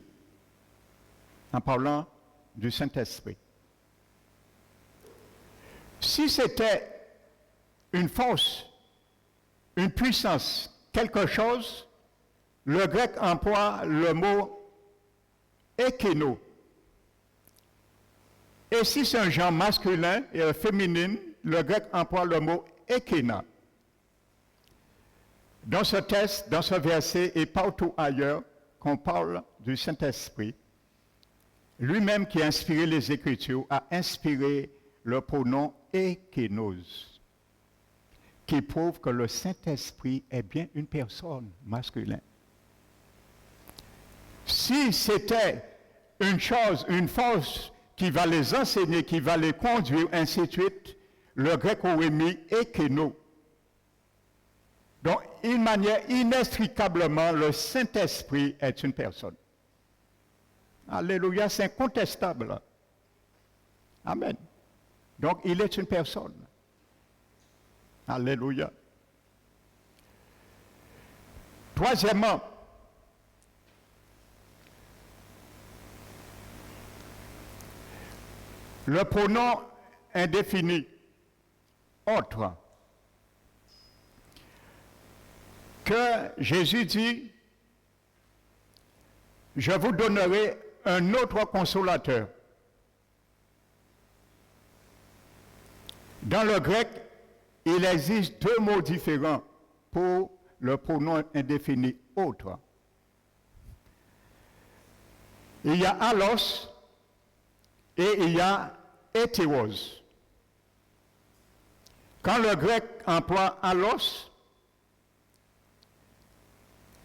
en parlant du Saint-Esprit. Si c'était une force, une puissance, quelque chose, le grec emploie le mot ékéno. Et si c'est un genre masculin et féminin, le grec emploie le mot ékéna. Dans ce texte, dans ce verset et partout ailleurs, qu'on parle du Saint-Esprit, lui-même qui a inspiré les Écritures, a inspiré le pronom ékénos, qui prouve que le Saint-Esprit est bien une personne masculine. Si c'était une chose, une force qui va les enseigner, qui va les conduire, ainsi de suite, le grec aurait mis ékéno. Donc, d'une manière inextricablement, le Saint-Esprit est une personne. Alléluia, c'est incontestable. Amen. Donc, il est une personne. Alléluia. Troisièmement, le pronom indéfini, autre, que Jésus dit, je vous donnerai un autre consolateur. Dans le grec, il existe deux mots différents pour le pronom indéfini autre. Il y a allos et il y a hétéros. Quand le grec emploie allos,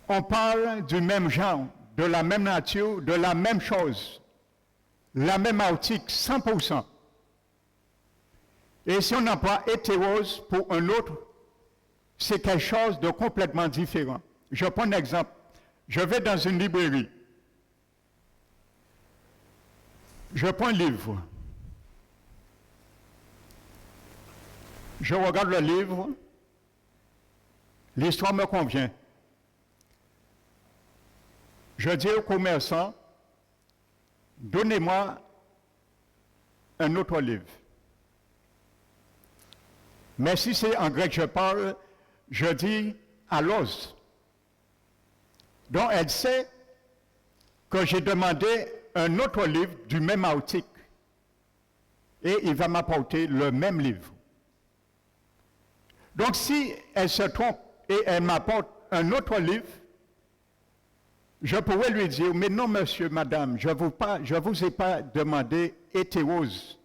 on parle du même genre, de la même nature, de la même chose, la même article, 100%. Et si on emploie hétéros pour un autre, c'est quelque chose de complètement différent. Je prends un exemple. Je vais dans une librairie. Je prends un livre. Je regarde le livre. L'histoire me convient. Je dis au commerçant, donnez-moi un autre livre. Mais si c'est en grec je parle, je dis allos. Donc elle sait que j'ai demandé un autre livre du même article. Et il va m'apporter le même livre. Donc si elle se trompe et elle m'apporte un autre livre, je pourrais lui dire, mais non monsieur, madame, je ne vous ai pas demandé hétéros.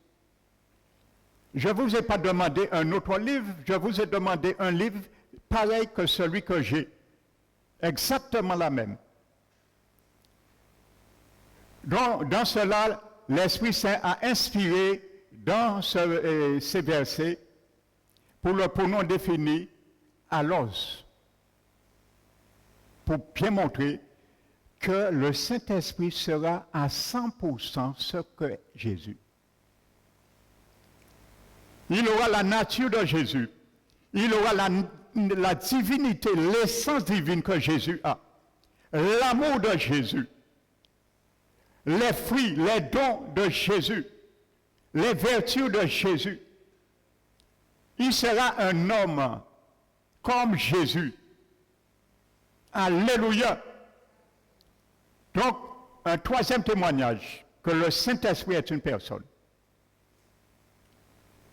Je ne vous ai pas demandé un autre livre, je vous ai demandé un livre pareil que celui que j'ai. Exactement la même. Donc, dans cela, l'Esprit Saint a inspiré dans ces versets pour le pronom défini allos, pour bien montrer que le Saint-Esprit sera à 100% ce que Jésus. Il aura la nature de Jésus. Il aura la divinité, l'essence divine que Jésus a. L'amour de Jésus. Les fruits, les dons de Jésus. Les vertus de Jésus. Il sera un homme comme Jésus. Alléluia. Donc, un troisième témoignage, que le Saint-Esprit est une personne.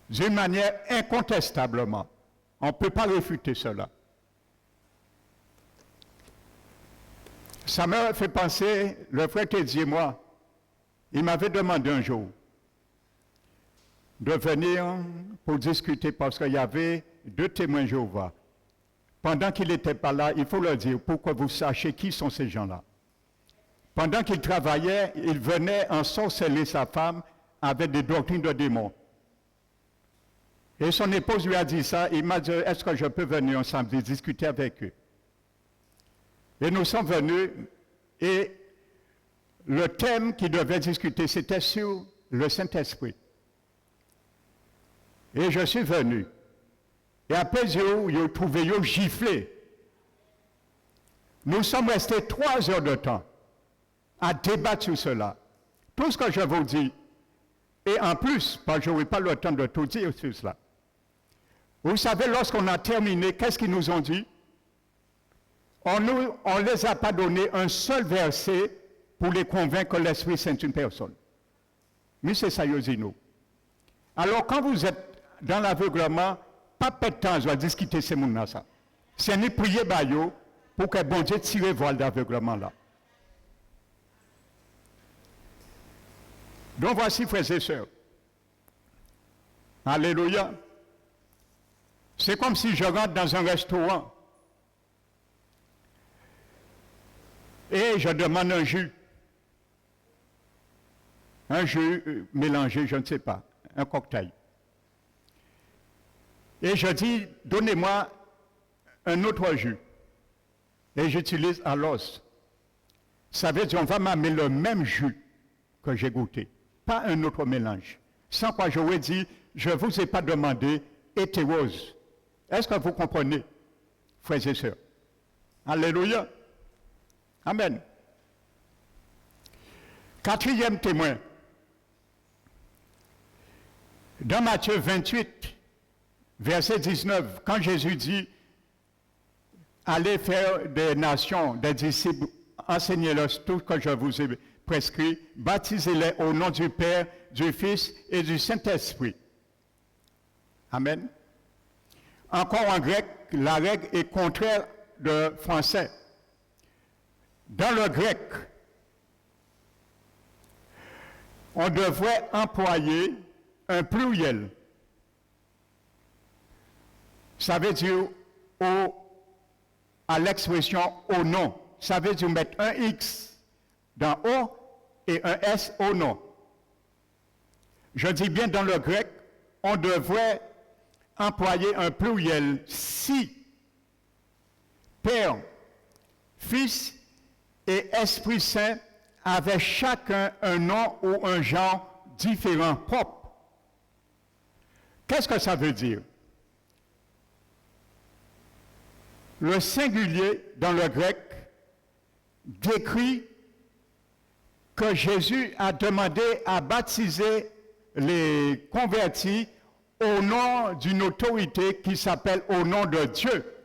D'une manière incontestablement. On ne peut pas réfuter cela. Ça me fait penser, le frère Teddy et moi, il m'avait demandé un jour de venir pour discuter parce qu'il y avait 2 témoins Jéhovah. Pendant qu'il n'était pas là, il faut leur dire pour que vous sachiez qui sont ces gens-là. Pendant qu'il travaillait, il venait ensorceler sa femme avec des doctrines de démons. Et son épouse lui a dit ça, il m'a dit, est-ce que je peux venir ensemble et discuter avec eux? Et nous sommes venus, et le thème qui devait discuter, c'était sur le Saint-Esprit. Et je suis venu. Et après, j'ai trouvé giflé. Nous sommes restés 3 heures de temps à débattre sur cela. Tout ce que je vous dis, et en plus, parce que je n'aurai pas le temps de tout dire sur cela. Vous savez, lorsqu'on a terminé, qu'est-ce qu'ils nous ont dit? On ne les a pas donné un seul verset pour les convaincre que l'Esprit Saint est une personne. Mais c'est ça, nous. Alors, quand vous êtes dans l'aveuglement, pas perdre de temps à discuter ces gens-là. C'est ni prier bayo pour que bon Dieu tire le voile d'aveuglement là. Donc voici, frères et sœurs. Alléluia. C'est comme si je rentre dans un restaurant et je demande un jus. Un jus mélangé, je ne sais pas, un cocktail. Et je dis, donnez-moi un autre jus. Et j'utilise à l'os. Ça veut dire, on va m'amener le même jus que j'ai goûté. Pas un autre mélange. Sans quoi j'aurais dit, je ne vous ai pas demandé hétérose. Est-ce que vous comprenez, frères et sœurs? Alléluia. Amen. 4e témoin. Dans Matthieu 28, verset 19, quand Jésus dit, allez faire des nations, des disciples, enseignez-leur tout ce que je vous ai prescrit, baptisez-les au nom du Père, du Fils et du Saint-Esprit. Amen. Encore en grec, la règle est contraire de français. Dans le grec, on devrait employer un pluriel. Ça veut dire à l'expression au nom. Ça veut dire mettre un X dans O et un S au nom. Je dis bien dans le grec, on devrait employer un pluriel si Père, Fils et Esprit Saint avaient chacun un nom ou un genre différent, propre. Qu'est-ce que ça veut dire? Le singulier dans le grec décrit que Jésus a demandé à baptiser les convertis au nom d'une autorité qui s'appelle au nom de Dieu.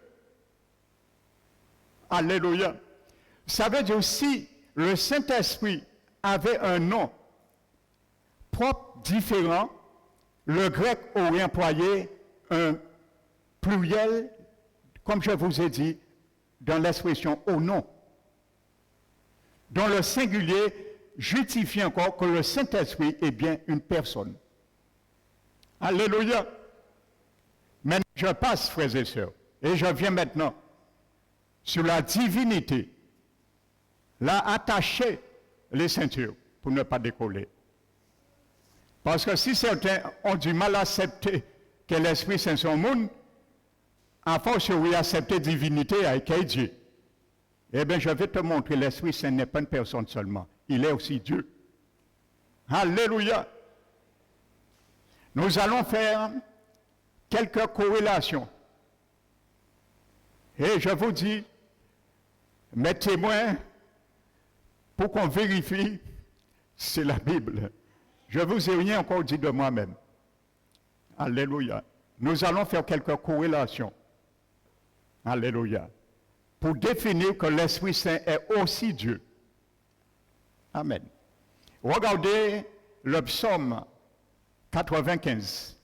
Alléluia. Ça veut dire si le Saint-Esprit avait un nom propre, différent, le grec aurait employé un pluriel, comme je vous ai dit, dans l'expression au nom. Dans le singulier, justifie encore que le Saint-Esprit est bien une personne. Alléluia. Maintenant, je passe, frères et sœurs, et je viens maintenant sur la divinité. Là, attacher les ceintures pour ne pas décoller. Parce que si certains ont du mal à accepter que l'Esprit Saint soit au monde, à force, oui, accepter divinité avec Dieu. Eh bien, je vais te montrer, l'Esprit Saint n'est pas une personne seulement. Il est aussi Dieu. Alléluia. Nous allons faire quelques corrélations. Et je vous dis, mes témoins, pour qu'on vérifie, c'est la Bible. Je ne vous ai rien encore dit de moi-même. Alléluia. Nous allons faire quelques corrélations. Alléluia. Pour définir que l'Esprit Saint est aussi Dieu. Amen. Regardez le psaume 95.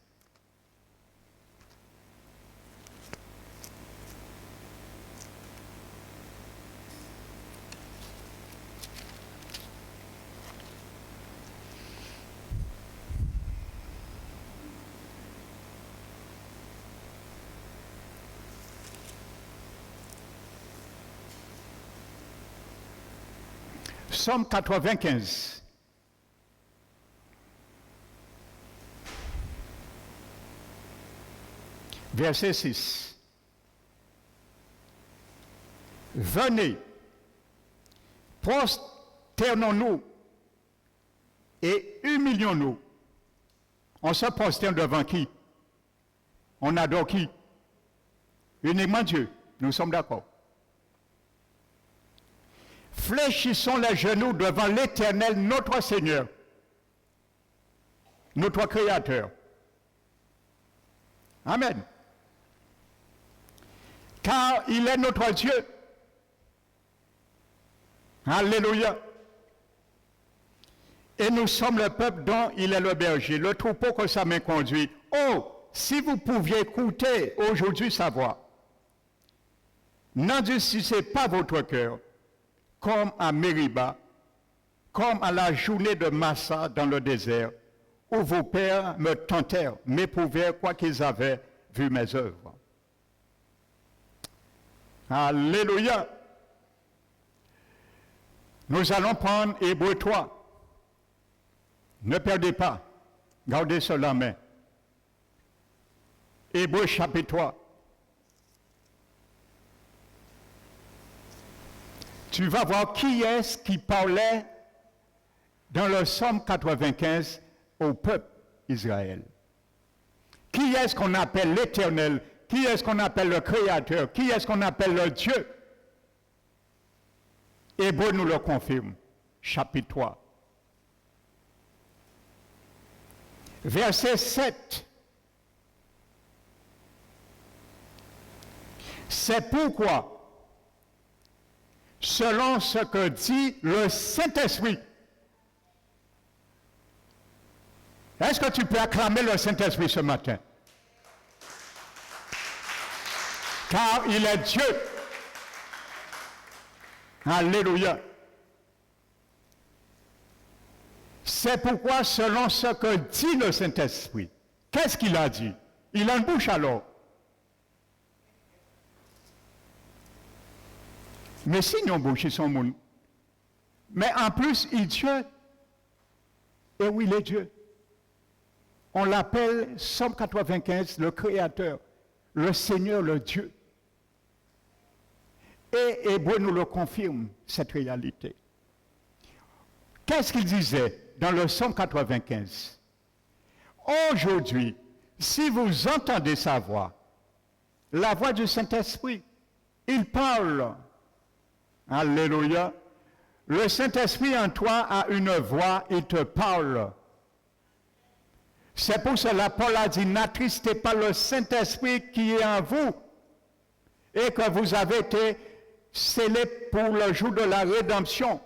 Psaume 95. Verset 6. Venez, prosternons-nous et humilions-nous. On se prosterne devant qui? On adore qui? Uniquement Dieu. Nous sommes d'accord. Fléchissons les genoux devant l'Éternel, notre Seigneur, notre Créateur. Amen. Car il est notre Dieu. Alléluia. Et nous sommes le peuple dont il est le berger, le troupeau que sa main conduit. Oh, si vous pouviez écouter aujourd'hui sa voix, n'endurcissez pas votre cœur, comme à Mériba, comme à la journée de Massa dans le désert, où vos pères me tentèrent, m'éprouvèrent, quoiqu'ils avaient vu mes œuvres. Alléluia. Nous allons prendre Hébreux 3. Ne perdez pas, gardez cela en main. Hébreux chapitre 3. Tu vas voir qui est-ce qui parlait dans le psaume 95 au peuple Israël. Qui est-ce qu'on appelle l'Éternel? Qui est-ce qu'on appelle le Créateur? Qui est-ce qu'on appelle le Dieu? Hébreux nous le confirme, chapitre 3. Verset 7. C'est pourquoi, selon ce que dit le Saint-Esprit. Est-ce que tu peux acclamer le Saint-Esprit ce matin? Car il est Dieu. Alléluia. C'est pourquoi, selon ce que dit le Saint-Esprit, qu'est-ce qu'il a dit? Il a une bouche alors. Mais si nous bouche, son monde. Mais en plus, il est Dieu. Et oui, il est Dieu. On l'appelle, Psaume 95, le Créateur, le Seigneur, le Dieu. Et Hébreux nous le confirme, cette réalité. Qu'est-ce qu'il disait dans le Psaume 95? Aujourd'hui, si vous entendez sa voix, la voix du Saint-Esprit, il parle. Alléluia. Le Saint-Esprit en toi a une voix, il te parle. C'est pour cela Paul a dit, n'attristez pas le Saint-Esprit qui est en vous et que vous avez été scellés pour le jour de la rédemption.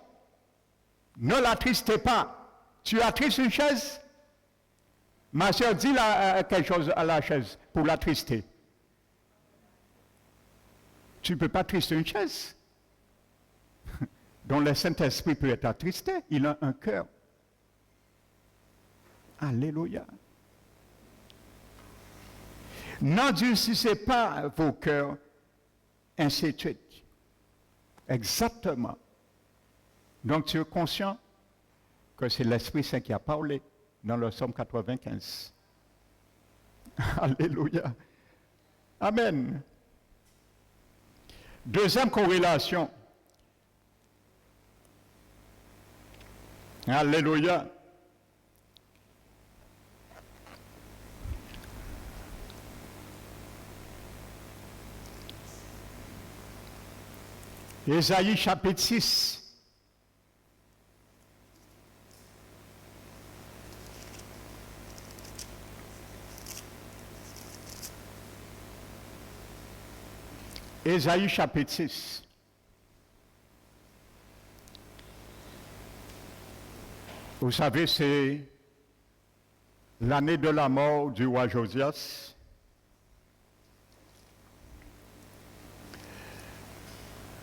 Ne l'attristez pas. Tu attristes une chaise? Ma soeur, dis quelque chose à la chaise pour l'attrister. Tu ne peux pas attrister une chaise. Donc le Saint-Esprit peut être attristé. Il a un cœur. Alléluia. N'endurcissez pas vos cœurs, ainsi de suite. Exactement. Donc tu es conscient que c'est l'Esprit Saint qui a parlé dans le Psaume 95. Alléluia. Amen. Deuxième corrélation, Alléluia. Ésaïe chapitre 6. Ésaïe chapitre 6. Vous savez, c'est l'année de la mort du roi Josias.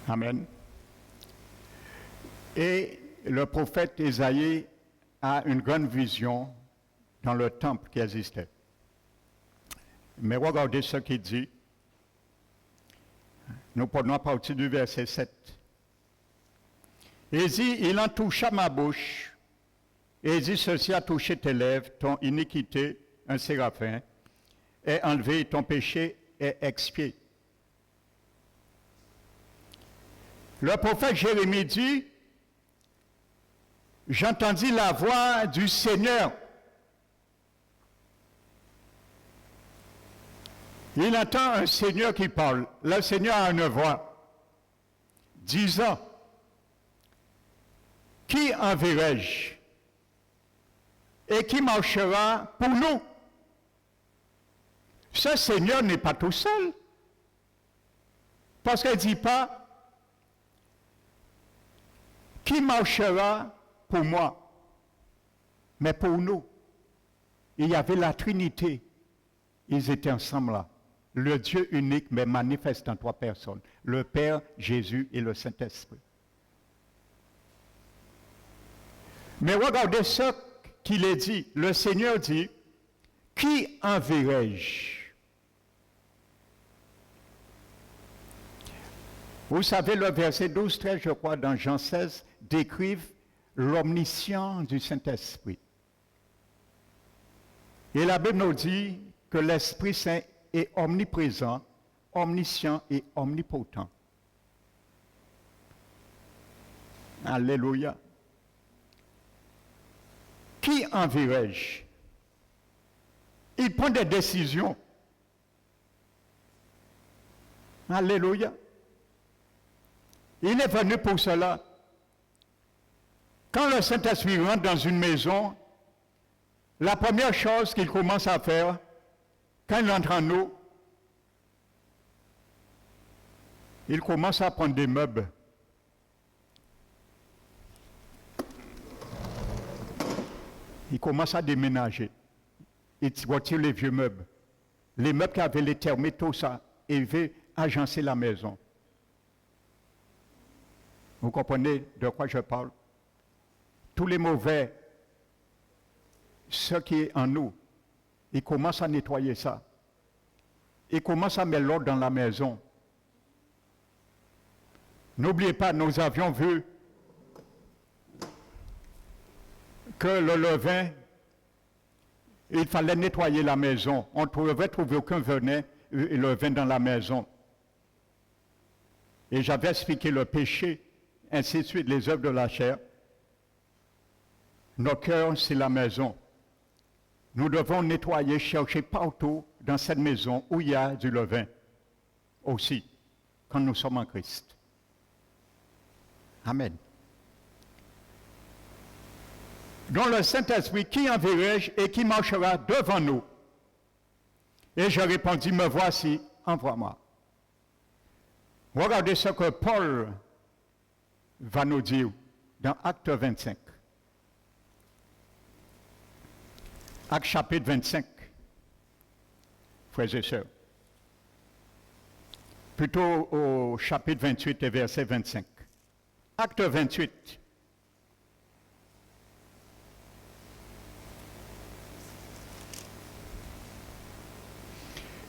Amen. Et le prophète Ésaïe a une grande vision dans le temple qui existait. Mais regardez ce qu'il dit. Nous prenons à partir du verset 7. Il dit, il en toucha ma bouche, et il dit, ceci a touché tes lèvres, ton iniquité, un séraphin, est enlevé, ton péché est expié. Le prophète Jérémie dit, j'entendis la voix du Seigneur. Il entend un Seigneur qui parle. Le Seigneur a une voix, disant, qui enverrai-je et qui marchera pour nous? Ce Seigneur n'est pas tout seul. Parce qu'il ne dit pas, qui marchera pour moi, mais pour nous. Il y avait la Trinité. Ils étaient ensemble là. Le Dieu unique, mais manifeste en trois personnes. Le Père, Jésus et le Saint-Esprit. Mais regardez ce qu'il est dit. Le Seigneur dit, qui enverrai-je? Vous savez, le verset 12-13, je crois, dans Jean 16, décrivent l'omniscience du Saint-Esprit. Et la Bible nous dit que l'Esprit Saint est omniprésent, omniscient et omnipotent. Alléluia. Qui enverrai-je? Il prend des décisions. Alléluia. Il est venu pour cela. Quand le Saint-Esprit rentre dans une maison, la première chose qu'il commence à faire, quand il entre en nous, il commence à prendre des meubles. Il commence à déménager. Il retire les vieux meubles. Les meubles qui avaient les termites, tout ça, et il veut agencer la maison. Vous comprenez de quoi je parle? Tous les mauvais, ce qui est en nous, il commence à nettoyer ça. Il commence à mettre l'ordre dans la maison. N'oubliez pas, nous avions vu que le levain, il fallait nettoyer la maison. On ne pouvait trouver aucun levain dans la maison. Et j'avais expliqué le péché, ainsi de suite, les œuvres de la chair. Nos cœurs, c'est la maison. Nous devons nettoyer, chercher partout dans cette maison où il y a du levain aussi, quand nous sommes en Christ. Amen. Donc le Saint-Esprit, qui enverrai-je et qui marchera devant nous? Et je répondis, me voici, envoie-moi. Regardez ce que Paul va nous dire dans Acte 25. Acte chapitre 25, frères et sœurs. Plutôt au chapitre 28 et verset 25. Acte 28.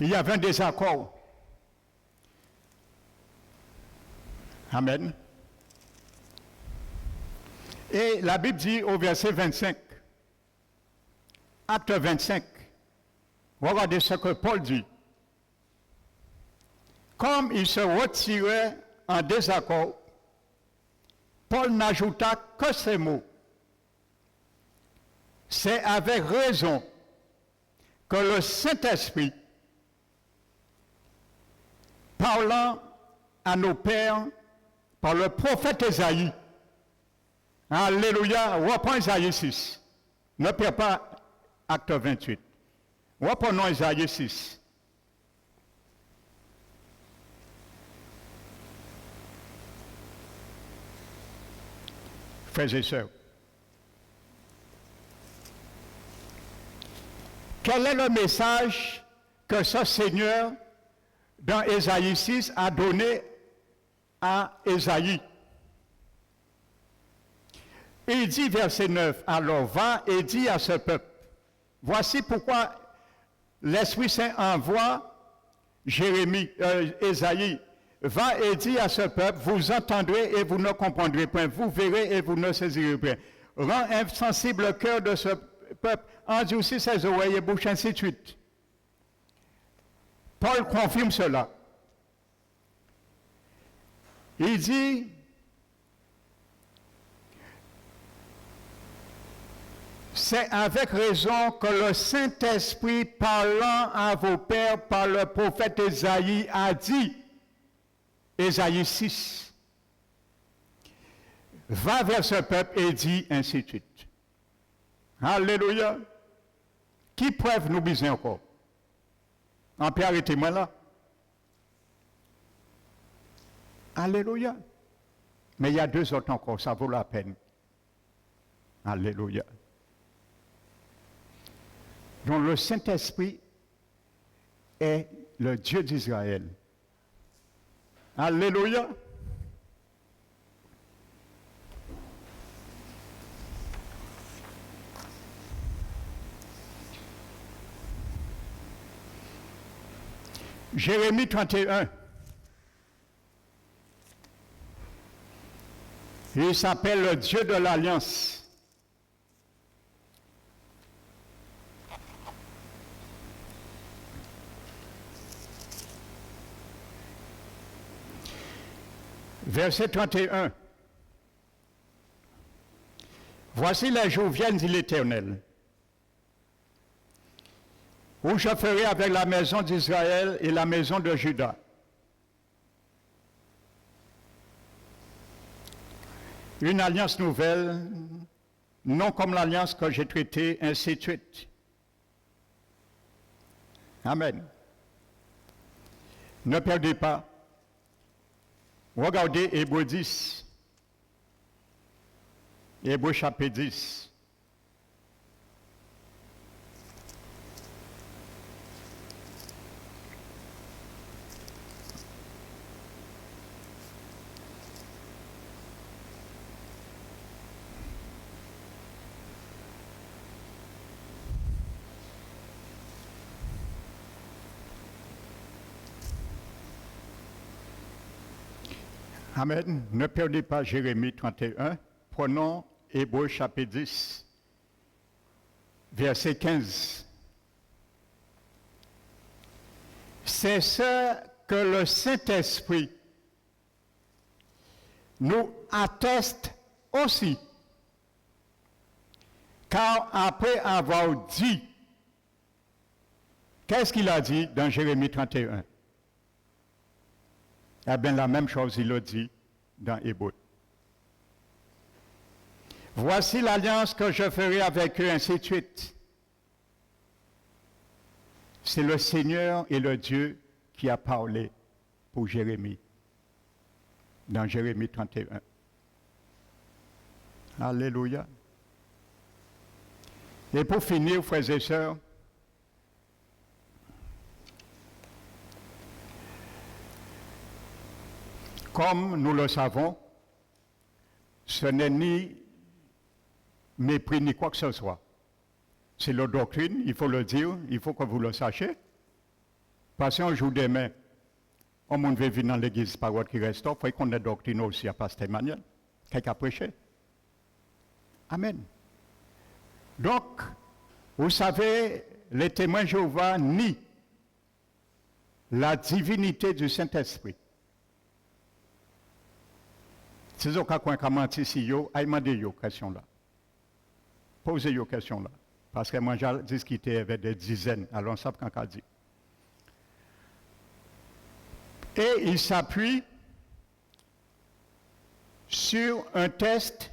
Il y avait un désaccord. Amen. Et la Bible dit au verset 25, Acte 25, regardez ce que Paul dit. Comme il se retirait en désaccord, Paul n'ajouta que ces mots. c'est avec raison que le Saint-Esprit, parlant à nos pères par le prophète Ésaïe, alléluia, reprends Ésaïe 6, ne perds pas acte 28, reprenons Ésaïe 6. Frères et sœurs, quel est le message que ce Seigneur, dans Ésaïe 6, a donné à Ésaïe? Il dit, verset 9, alors va et dis à ce peuple, voici pourquoi l'Esprit Saint envoie Ésaïe, va et dis à ce peuple, vous entendrez et vous ne comprendrez point, vous verrez et vous ne saisirez point. Rends insensible le cœur de ce peuple, endurcis ses oreilles et bouches, ainsi de suite. Paul confirme cela. Il dit, c'est avec raison que le Saint-Esprit, parlant à vos pères par le prophète Ésaïe, a dit, Ésaïe 6, va vers ce peuple et dit ainsi de suite. Alléluia. Qui preuve nous besoin encore? En peut arrêter moi là. Alléluia. Mais il y a deux autres encore, ça vaut la peine. Alléluia. Donc le Saint-Esprit est le Dieu d'Israël. Alléluia. Jérémie 31. Il s'appelle le Dieu de l'Alliance. Verset 31. Voici les jours viennent, dit l'Éternel, où je ferai avec la maison d'Israël et la maison de Juda une alliance nouvelle, non comme l'alliance que j'ai traitée, ainsi de suite. Amen. Ne perdez pas. Regardez Hébreux 10. Hébreux chapitre 10. Amen. Ne perdez pas Jérémie 31. Prenons Hébreux chapitre 10, verset 15. C'est ce que le Saint-Esprit nous atteste aussi. Car après avoir dit, qu'est-ce qu'il a dit dans Jérémie 31? Eh bien, la même chose, il le dit dans Hébreux. Voici l'alliance que je ferai avec eux, ainsi de suite. C'est le Seigneur et le Dieu qui a parlé pour Jérémie, dans Jérémie 31. Alléluia. Et pour finir, frères et sœurs, comme nous le savons, ce n'est ni mépris ni quoi que ce soit. C'est la doctrine, il faut le dire, il faut que vous le sachiez. Parce qu'un jour demain, on ne veut venir dans l'église parole qui reste, il faut qu'on ait doctrine aussi à Pasteur Emmanuel, quelqu'un a prêché. Amen. Donc, vous savez, les témoins de Jéhovah nient la divinité du Saint-Esprit. Si vous avez un menti, si vous avez demandé une question là. Posez une question là. Parce que moi, j'ai discuté avec des dizaines, alors on sait quand on dit. Et il s'appuie sur un test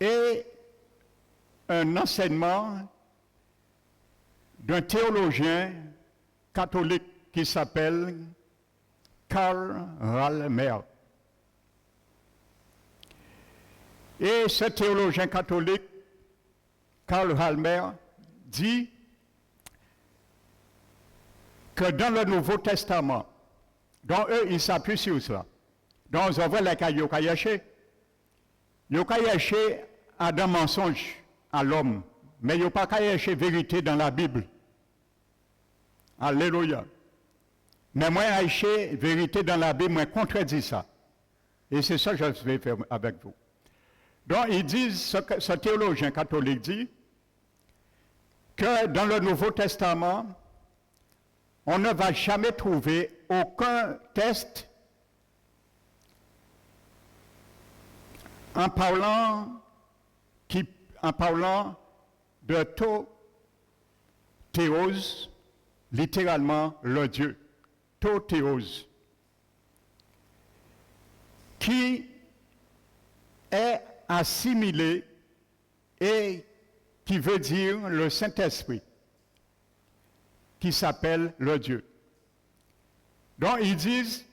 et un enseignement d'un théologien catholique qui s'appelle Karl Rahner. Et ce théologien catholique, Karl Rahner, dit que dans le Nouveau Testament, dont eux, ils s'appuient sur cela, donc on voit les cas Yokayaché. Yokayaché a des mensonges à l'homme, mais il n'y a pas Kayaché vérité dans la Bible. Alléluia. Mais moi, Aïché, vérité dans la Bible, moi, contredit ça. Et c'est ça que je vais faire avec vous. Donc, ils disent, ce théologien catholique dit, que dans le Nouveau Testament, on ne va jamais trouver aucun test en parlant de théos, littéralement le Dieu, théos, qui est assimilé et qui veut dire le Saint-Esprit, qui s'appelle le Dieu. Donc ils disent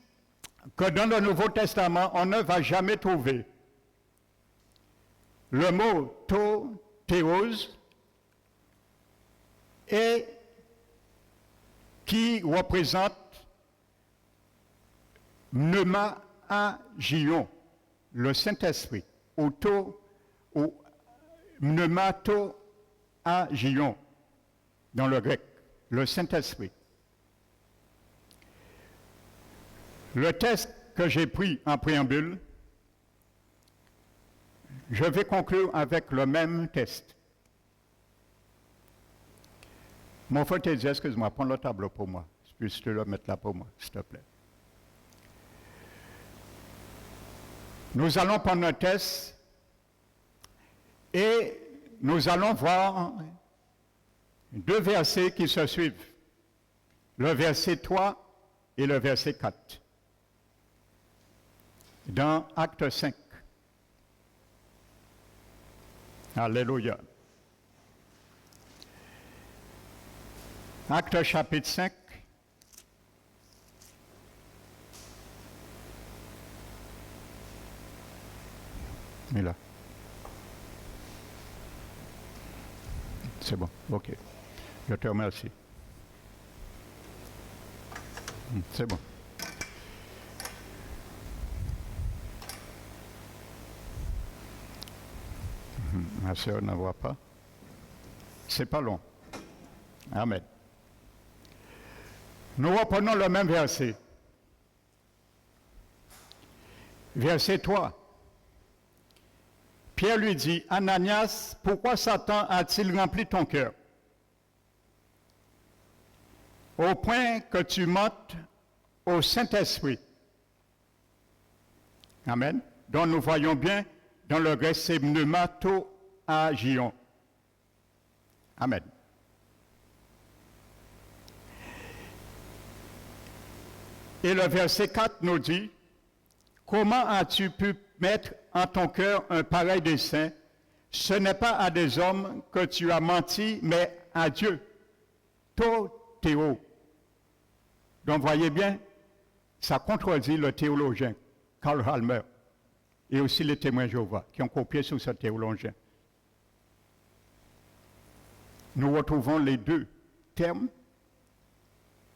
que dans le Nouveau Testament, on ne va jamais trouver le mot théos et qui représente pneumagion, le Saint-Esprit, ou pneumato-agion dans le grec, le Saint-Esprit. Le texte que j'ai pris en préambule, je vais conclure avec le même test. Mon frère te dit, excuse-moi, prends le tableau pour moi. Puis je te le mettre là pour moi, s'il te plaît. Nous allons prendre un test et nous allons voir deux versets qui se suivent. Le verset 3 et le verset 4. Dans Acte 5. Alléluia. Acte chapitre 5. Mais là. C'est bon, ok. Je te remercie. C'est bon. Ma soeur ne voit pas. C'est pas long. Amen. Nous reprenons le même verset. Verset 3. Pierre lui dit, Ananias, pourquoi Satan a-t-il rempli ton cœur? Au point que tu mentes au Saint-Esprit. Amen. Donc nous voyons bien dans le grec, c'est pneumato-agion. Amen. Et le verset 4 nous dit, comment as-tu pu mettre en ton cœur un pareil dessein? Ce n'est pas à des hommes que tu as menti, mais à Dieu. Théo. Donc voyez bien, ça contredit le théologien Karl Rahner et aussi les témoins de Jéhovah qui ont copié sur ce théologien. Nous retrouvons les deux termes.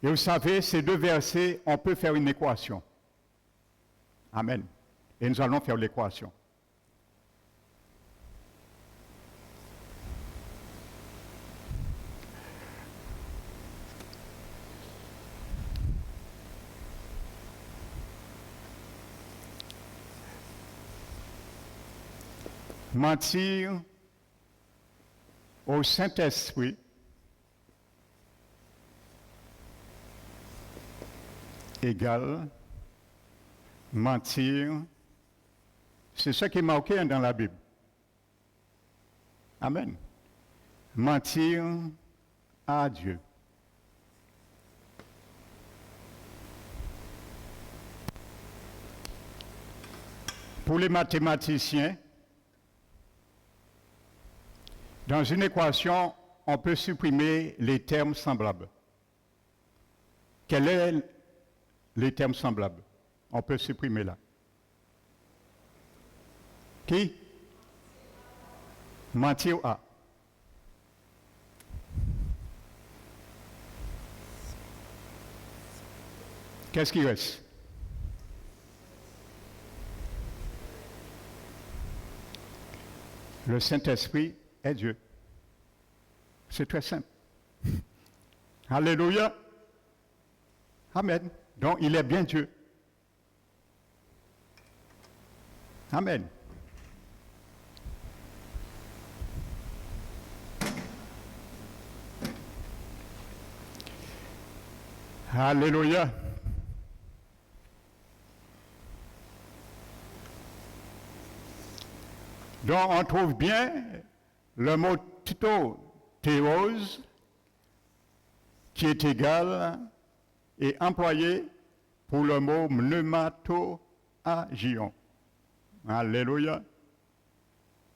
Et vous savez, ces deux versets, on peut faire une équation. Amen. Et nous allons faire l'équation. Mentir au Saint-Esprit égale mentir. C'est ce qui est marqué dans la Bible. Amen. mentir à Dieu. Pour les mathématiciens, dans une équation, on peut supprimer les termes semblables. Quels sont les termes semblables? On peut supprimer là. Qui? Mentir à. Qu'est-ce qui reste? Le Saint-Esprit est Dieu. C'est très simple. Alléluia. Amen. Donc, il est bien Dieu. Amen. Alléluia. Donc, on trouve bien le mot théos qui est égal et employé pour le mot pneumatoagion. Alléluia.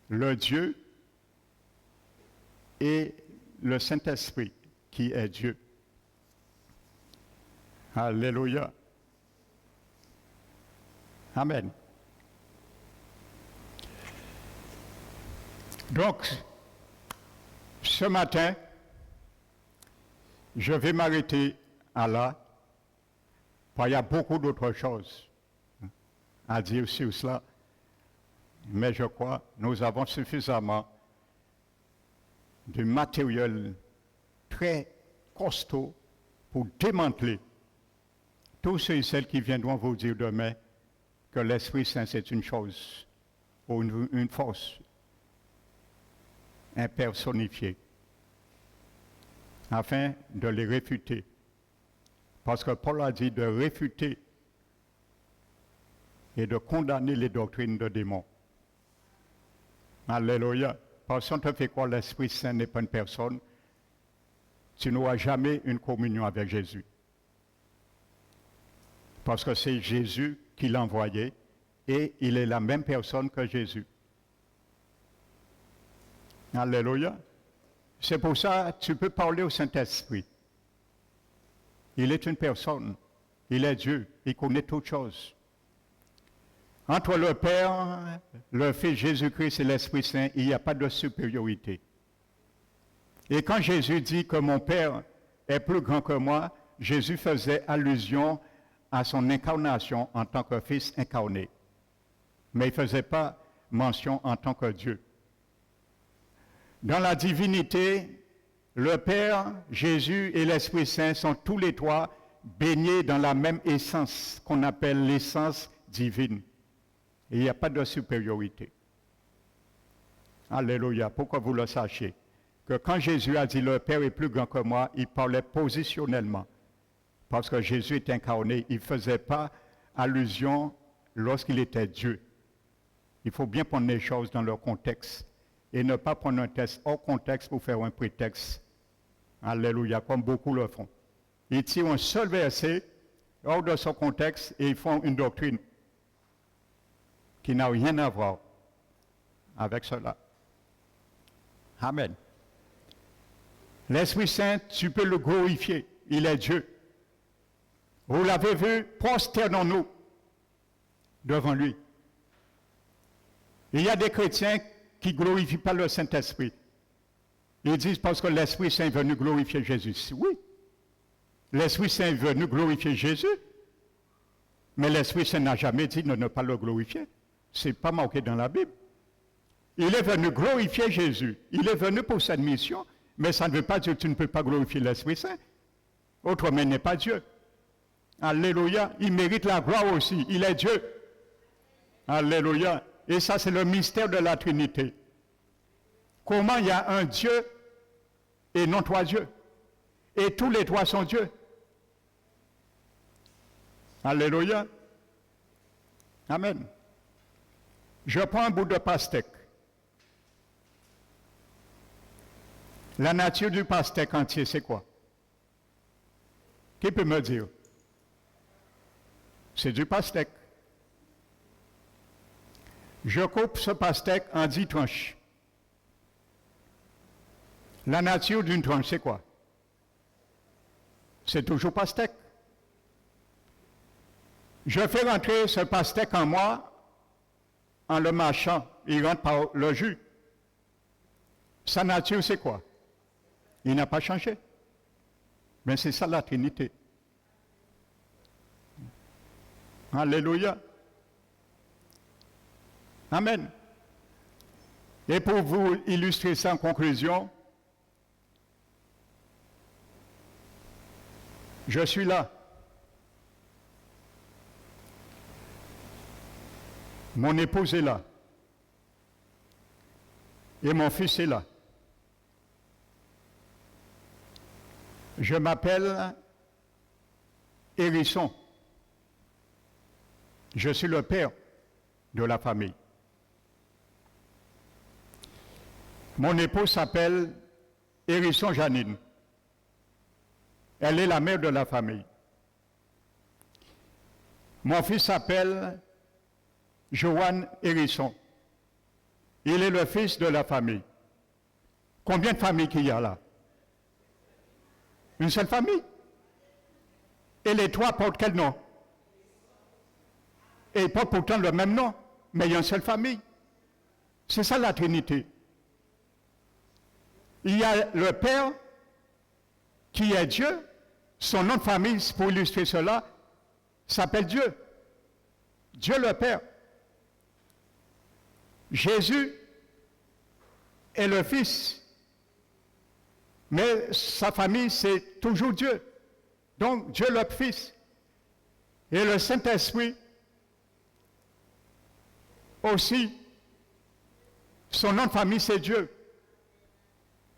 Le Dieu et le Saint-Esprit qui est Dieu. Alléluia. Amen. Donc, ce matin, je vais m'arrêter à là. Il y a beaucoup d'autres choses à dire sur cela, mais je crois que nous avons suffisamment de matériel très costaud pour démanteler tous ceux et celles qui viendront vous dire demain que l'Esprit Saint c'est une chose ou une force impersonnifiée, afin de les réfuter. Parce que Paul a dit de réfuter et de condamner les doctrines de démons. Alléluia. Parce qu'on te fait croire l'Esprit Saint n'est pas une personne, tu n'auras jamais une communion avec Jésus. Parce que c'est Jésus qui l'a envoyé et il est la même personne que Jésus. Alléluia. C'est pour ça que tu peux parler au Saint-Esprit. Il est une personne, il est Dieu, il connaît toutes choses. Entre le Père, le Fils Jésus-Christ et l'Esprit Saint, il n'y a pas de supériorité. Et quand Jésus dit que mon Père est plus grand que moi, Jésus faisait allusion à son incarnation en tant que Fils incarné. Mais il ne faisait pas mention en tant que Dieu. Dans la divinité, le Père, Jésus et l'Esprit Saint sont tous les trois baignés dans la même essence qu'on appelle l'essence divine. Et il n'y a pas de supériorité. Alléluia, pour que vous le sachiez. Que quand Jésus a dit le Père est plus grand que moi, il parlait positionnellement. Parce que Jésus est incarné, il ne faisait pas allusion lorsqu'il était Dieu. Il faut bien prendre les choses dans leur contexte et ne pas prendre un texte hors contexte pour faire un prétexte. Alléluia, comme beaucoup le font. Ils tirent un seul verset hors de son contexte et ils font une doctrine qui n'a rien à voir avec cela. Amen. L'Esprit Saint, tu peux le glorifier. Il est Dieu. Vous l'avez vu, prosternons-nous devant lui. Il y a des chrétiens qui ne glorifient pas le Saint-Esprit. Ils disent parce que l'Esprit Saint est venu glorifier Jésus. Oui, l'Esprit Saint est venu glorifier Jésus, mais l'Esprit Saint n'a jamais dit de ne pas le glorifier. Ce n'est pas marqué dans la Bible. Il est venu glorifier Jésus. Il est venu pour cette mission, mais ça ne veut pas dire que tu ne peux pas glorifier l'Esprit Saint. Autrement, il n'est pas Dieu. Alléluia. Il mérite la gloire aussi. Il est Dieu. Alléluia. Et ça, c'est le mystère de la Trinité. Comment il y a un Dieu et non trois dieux. Et tous les trois sont Dieu. Alléluia. Amen. Je prends un bout de pastèque. La nature du pastèque entier, c'est quoi? Qui peut me dire? C'est du pastèque. Je coupe ce pastèque en 10 tranches. La nature d'une tranche, c'est quoi? C'est toujours pastèque. Je fais rentrer ce pastèque en moi en le mâchant. Il rentre par le jus. Sa nature, c'est quoi? Il n'a pas changé. Mais c'est ça la Trinité. Alléluia. Amen. Et pour vous illustrer ça en conclusion, je suis là. Mon épouse est là. Et mon fils est là. Je m'appelle Hérisson. Je suis le père de la famille. Mon épouse s'appelle Hérisson Janine. Elle est la mère de la famille. Mon fils s'appelle Joanne Hérisson. Il est le fils de la famille. Combien de familles qu'il y a là? Une seule famille. Et les trois portent quel nom? Et ils portent pourtant le même nom, mais il y a une seule famille. C'est ça la Trinité. Il y a le Père qui est Dieu. Son nom de famille, pour illustrer cela, s'appelle Dieu. Dieu le Père. Jésus est le Fils. Mais sa famille, c'est toujours Dieu. Donc, Dieu le Fils. Et le Saint-Esprit aussi, son nom de famille, c'est Dieu.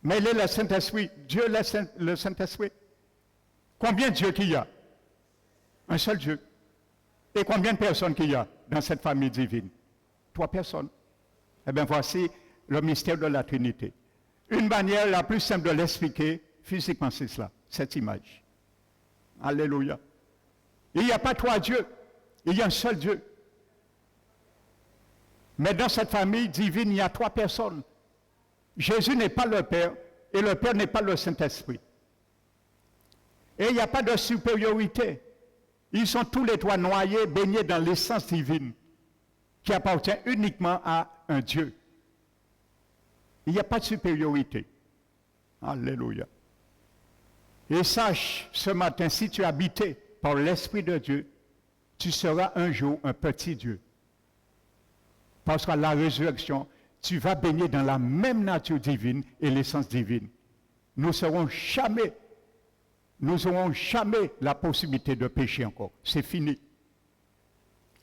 Mais il est le Saint-Esprit. Dieu est le Saint-Esprit. Combien de dieux qu'il y a? Un seul Dieu. Et combien de personnes qu'il y a dans cette famille divine? 3 personnes. Eh bien, voici le mystère de la Trinité. Une manière la plus simple de l'expliquer, physiquement, c'est cela, cette image. Alléluia. Il n'y a pas 3 dieux, il y a un seul Dieu. Mais dans cette famille divine, il y a 3 personnes. Jésus n'est pas le Père, et le Père n'est pas le Saint-Esprit. Et il n'y a pas de supériorité. Ils sont tous les 3 noyés, baignés dans l'essence divine, qui appartient uniquement à un Dieu. Il n'y a pas de supériorité. Alléluia. Et sache ce matin, si tu es habité par l'Esprit de Dieu, tu seras un jour un petit Dieu. Parce qu'à la résurrection, tu vas baigner dans la même nature divine et l'essence divine. Nous n'aurons jamais la possibilité de pécher encore. C'est fini.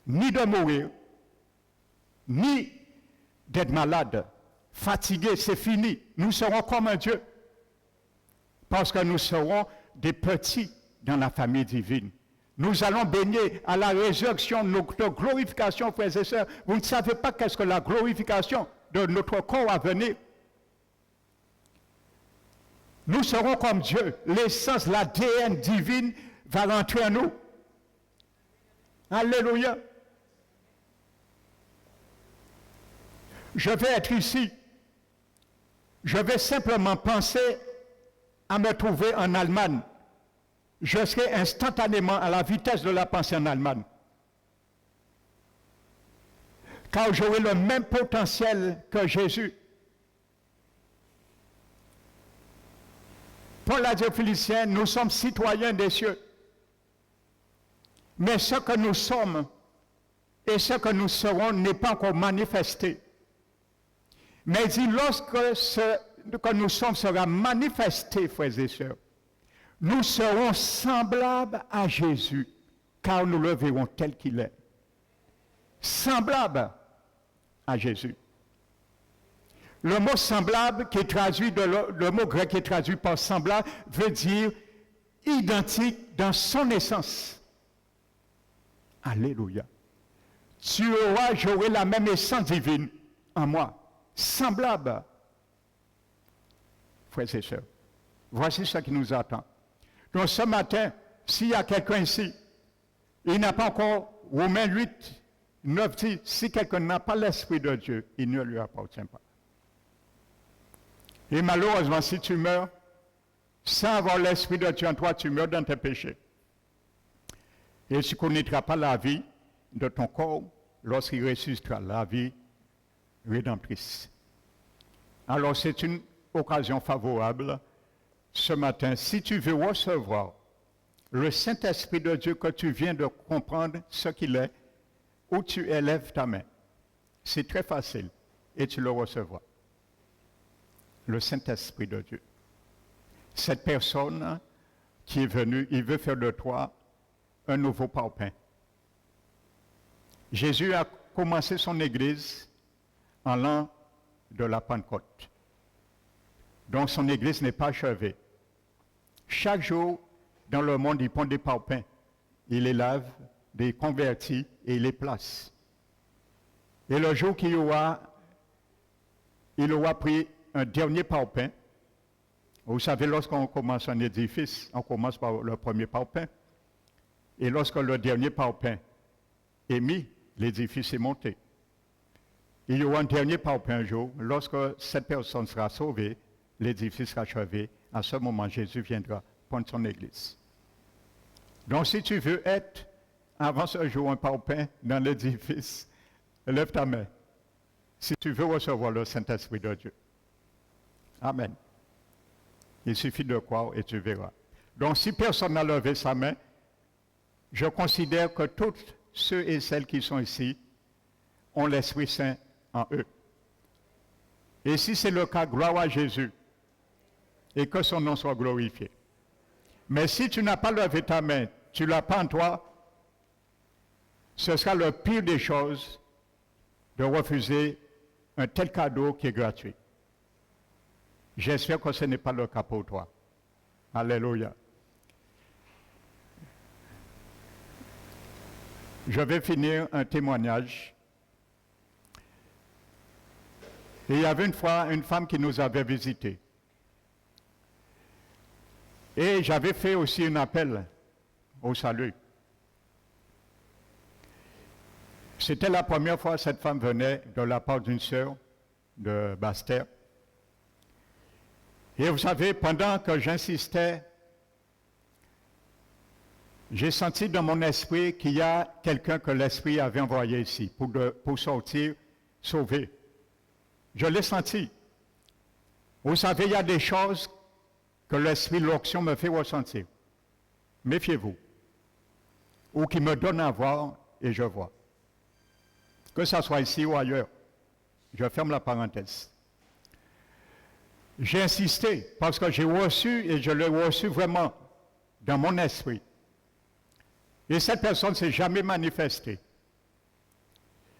Ni de mourir, ni d'être malade, fatigué, c'est fini. Nous serons comme un Dieu. Parce que nous serons des petits dans la famille divine. Nous allons baigner à la résurrection, notre glorification, frères et sœurs. Vous ne savez pas qu'est-ce que la glorification de notre corps à venir. Nous serons comme Dieu. L'essence, l'ADN divine va rentrer en nous. Alléluia. Je vais être ici. Je vais simplement penser à me trouver en Allemagne. Je serai instantanément à la vitesse de la pensée en Allemagne. Car j'aurai le même potentiel que Jésus. Paul a dit aux Philippiens, nous sommes citoyens des cieux. Mais ce que nous sommes et ce que nous serons n'est pas encore manifesté. Mais il dit, lorsque ce que nous sommes sera manifesté, frères et sœurs, nous serons semblables à Jésus, car nous le verrons tel qu'il est. Semblable à Jésus. Le mot semblable, qui est traduit le mot grec qui est traduit par semblable, veut dire identique dans son essence. Alléluia. J'aurai la même essence divine en moi. Semblable. frères et sœurs. Voici ce qui nous attend. Donc ce matin, s'il y a quelqu'un ici, il n'a pas encore, Romains 8, 9 dit, si quelqu'un n'a pas l'Esprit de Dieu, il ne lui appartient pas. Et malheureusement, si tu meurs, sans avoir l'Esprit de Dieu en toi, tu meurs dans tes péchés. Et tu ne connaîtras pas la vie de ton corps lorsqu'il ressuscitera, la vie rédemptrice. Alors c'est une occasion favorable ce matin, si tu veux recevoir le Saint-Esprit de Dieu, que tu viens de comprendre ce qu'il est, où tu élèves ta main. C'est très facile et tu le recevras. Le Saint-Esprit de Dieu. Cette personne qui est venue, il veut faire de toi un nouveau parpaing. Jésus a commencé son Église en l'an de la Pentecôte. Donc son Église n'est pas achevée. Chaque jour, dans le monde, il prend des parpaings. Il les lave, des convertis et il les place. Et le jour qu'il aura pris un dernier parpaing. Vous savez, lorsqu'on commence un édifice, on commence par le premier parpaing. Et lorsque le dernier parpaing est mis, l'édifice est monté. Il y aura un dernier parpaing un jour. Lorsque cette personne sera sauvée, l'édifice sera achevé. À ce moment, Jésus viendra prendre son Église. Donc, si tu veux être, avant ce jour, un parpaing dans l'édifice, lève ta main. Si tu veux recevoir le Saint-Esprit de Dieu. Amen. Il suffit de croire et tu verras. Donc, si personne n'a levé sa main, je considère que tous ceux et celles qui sont ici ont l'Esprit Saint en eux. Et si c'est le cas, gloire à Jésus et que son nom soit glorifié. Mais si tu n'as pas levé ta main, tu ne l'as pas en toi, ce sera le pire des choses de refuser un tel cadeau qui est gratuit. J'espère que ce n'est pas le cas pour toi. Alléluia. Je vais finir un témoignage. Et il y avait une fois une femme qui nous avait visités. Et j'avais fait aussi un appel au salut. C'était la première fois que cette femme venait de la part d'une sœur de Basse-Terre. Et vous savez, pendant que j'insistais, j'ai senti dans mon esprit qu'il y a quelqu'un que l'Esprit avait envoyé ici pour sortir, sauver. Je l'ai senti. Vous savez, il y a des choses que l'Esprit, l'onction me fait ressentir. Méfiez-vous. Ou qui me donne à voir et je vois. Que ce soit ici ou ailleurs. Je ferme la parenthèse. J'ai insisté parce que j'ai reçu et je l'ai reçu vraiment dans mon esprit. Et cette personne ne s'est jamais manifestée.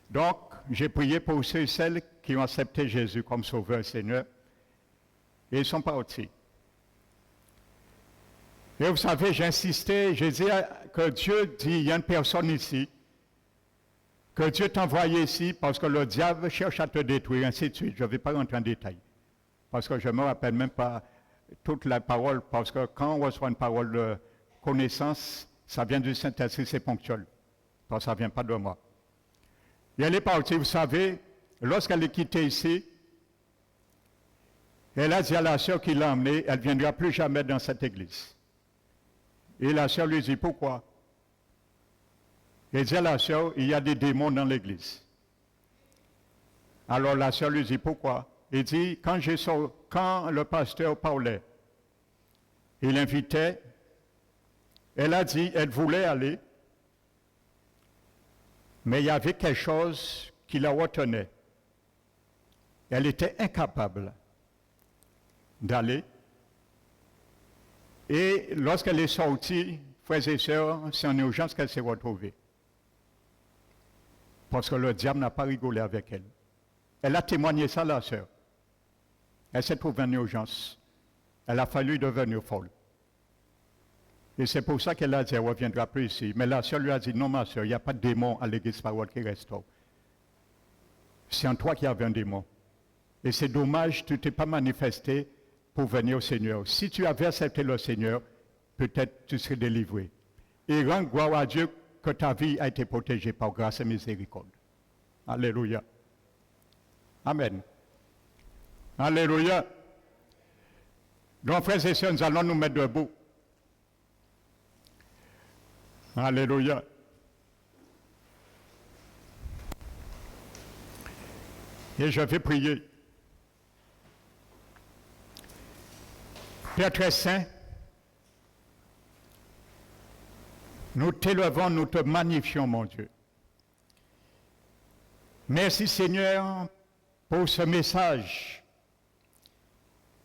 Donc, j'ai prié pour ceux et celles qui ont accepté Jésus comme Sauveur et Seigneur. Et ils sont partis. Et vous savez, j'ai insisté, j'ai dit que Dieu dit, il y a une personne ici, que Dieu t'a envoyé ici parce que le diable cherche à te détruire, ainsi de suite. Je ne vais pas rentrer en détail. Parce que je ne me rappelle même pas toute la parole, parce que quand on reçoit une parole de connaissance, ça vient du Saint-Esprit, c'est ponctuel. Parce que ça ne vient pas de moi. Et elle est partie, vous savez, lorsqu'elle est quittée ici, elle a dit à la sœur qui l'a emmenée, elle ne viendra plus jamais dans cette église. Et la sœur lui dit, pourquoi? Elle dit à la sœur, il y a des démons dans l'église. Alors la sœur lui dit, pourquoi? Il dit, quand le pasteur parlait, il invitait, elle a dit, elle voulait aller, mais il y avait quelque chose qui la retenait. Elle était incapable d'aller. Et lorsqu'elle est sortie, frères et sœurs, c'est en urgence qu'elle s'est retrouvée. Parce que le diable n'a pas rigolé avec elle. Elle a témoigné ça, la sœur. Elle s'est trouvée en urgence. Elle a fallu devenir folle. Et c'est pour ça qu'elle a dit, elle ne reviendra plus ici. Mais la sœur lui a dit, non ma sœur, il n'y a pas de démon à l'église parole qui restaure. C'est en toi qu'il y avait un démon. Et c'est dommage, tu ne t'es pas manifesté pour venir au Seigneur. Si tu avais accepté le Seigneur, peut-être tu serais délivré. Et rends gloire à Dieu que ta vie a été protégée par grâce et miséricorde. Alléluia. Amen. Alléluia. Donc, frères et sœurs, nous allons nous mettre debout. Alléluia. Et je vais prier. Père très saint, nous t'élevons, nous te magnifions, mon Dieu. Merci Seigneur pour ce message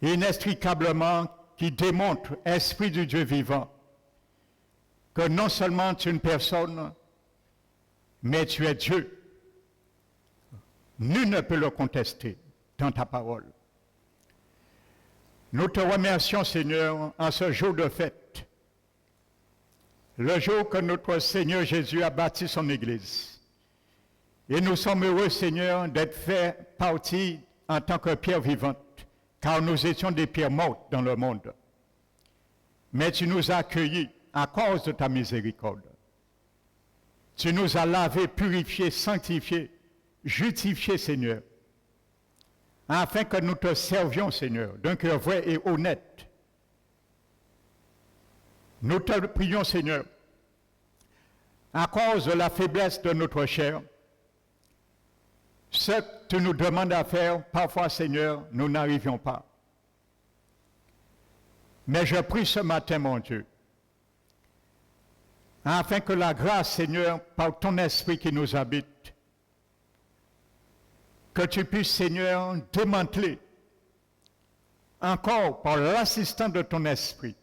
inextricablement qui démontre, Esprit du Dieu vivant, que non seulement tu es une personne, mais tu es Dieu. Nul ne peut le contester dans ta parole. Nous te remercions, Seigneur, en ce jour de fête, le jour que notre Seigneur Jésus a bâti son Église. Et nous sommes heureux, Seigneur, d'être fait partie en tant que pierre vivante, car nous étions des pierres mortes dans le monde. Mais tu nous as accueillis à cause de ta miséricorde. Tu nous as lavés, purifiés, sanctifiés, justifiés, Seigneur, afin que nous te servions, Seigneur, d'un cœur vrai et honnête. Nous te prions, Seigneur, à cause de la faiblesse de notre chair, ce que tu nous demandes à faire, parfois, Seigneur, nous n'arrivions pas. Mais je prie ce matin, mon Dieu, afin que la grâce, Seigneur, par ton esprit qui nous habite, que tu puisses, Seigneur, démanteler encore par l'assistance de ton esprit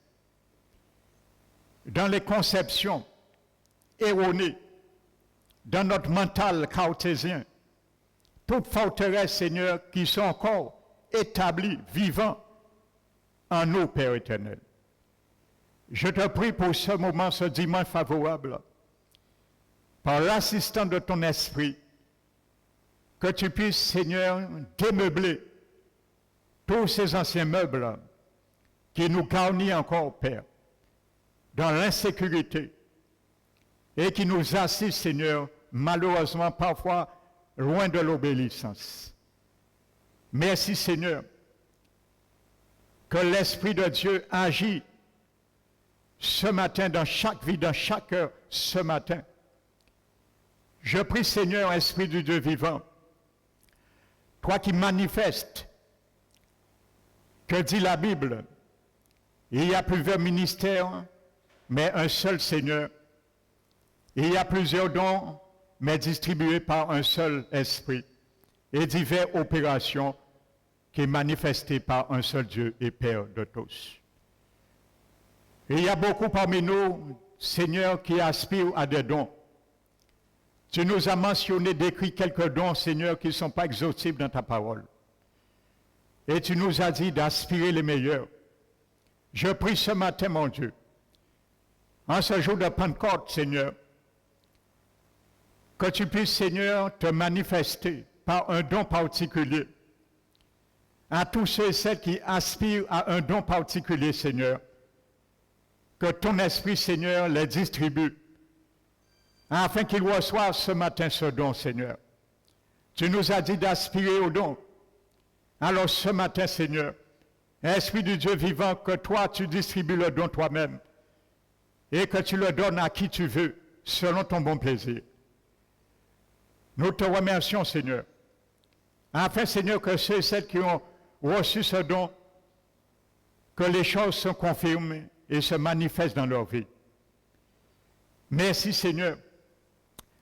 dans les conceptions erronées, dans notre mental cartésien, toutes forteresses, Seigneur, qui sont encore établies, vivants en nous, Père éternel. Je te prie pour ce moment, ce dimanche favorable, par l'assistance de ton esprit, que tu puisses, Seigneur, démeubler tous ces anciens meubles qui nous garnissent encore, Père, dans l'insécurité et qui nous assistent, Seigneur, malheureusement parfois loin de l'obéissance. Merci, Seigneur, que l'Esprit de Dieu agit ce matin dans chaque vie, dans chaque heure, ce matin. Je prie, Seigneur, Esprit du Dieu vivant, toi qui manifestes, que dit la Bible, il y a plusieurs ministères, mais un seul Seigneur. Il y a plusieurs dons, mais distribués par un seul esprit. Et diverses opérations qui sont manifestées par un seul Dieu et Père de tous. Et il y a beaucoup parmi nous, Seigneur, qui aspirent à des dons. Tu nous as mentionné, décrit quelques dons, Seigneur, qui ne sont pas exhaustifs dans ta parole. Et tu nous as dit d'aspirer les meilleurs. Je prie ce matin, mon Dieu, en ce jour de Pentecôte, Seigneur, que tu puisses, Seigneur, te manifester par un don particulier à tous ceux et celles qui aspirent à un don particulier, Seigneur, que ton Esprit, Seigneur, les distribue, afin qu'ils reçoivent ce matin ce don, Seigneur. Tu nous as dit d'aspirer au don. Alors ce matin, Seigneur, Esprit du Dieu vivant, que toi, tu distribues le don toi-même et que tu le donnes à qui tu veux, selon ton bon plaisir. Nous te remercions, Seigneur, afin, Seigneur, que ceux et celles qui ont reçu ce don, que les choses se confirment et se manifestent dans leur vie. Merci, Seigneur.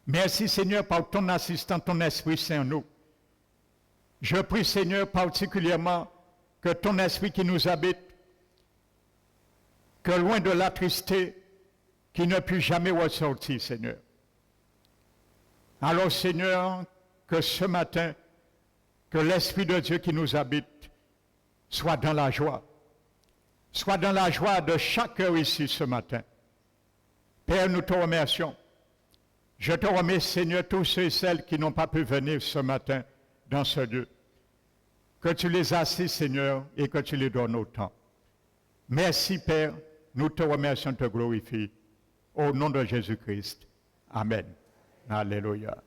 Merci, Seigneur, par ton assistant, ton Esprit Saint en nous. Je prie, Seigneur, particulièrement que ton Esprit qui nous habite, que loin de l'attrister, qui ne puisse jamais ressortir, Seigneur. Alors, Seigneur, que ce matin, que l'Esprit de Dieu qui nous habite soit dans la joie. Soit dans la joie de chaque cœur ici ce matin. Père, nous te remercions. Je te remercie, Seigneur, tous ceux et celles qui n'ont pas pu venir ce matin dans ce lieu. que tu les assises, Seigneur, et que tu les donnes autant. Merci, Père. Nous te remercions, te glorifions. Au nom de Jésus-Christ. Amen. Alléluia.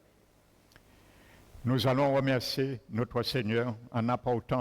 Nous allons remercier notre Seigneur en apportant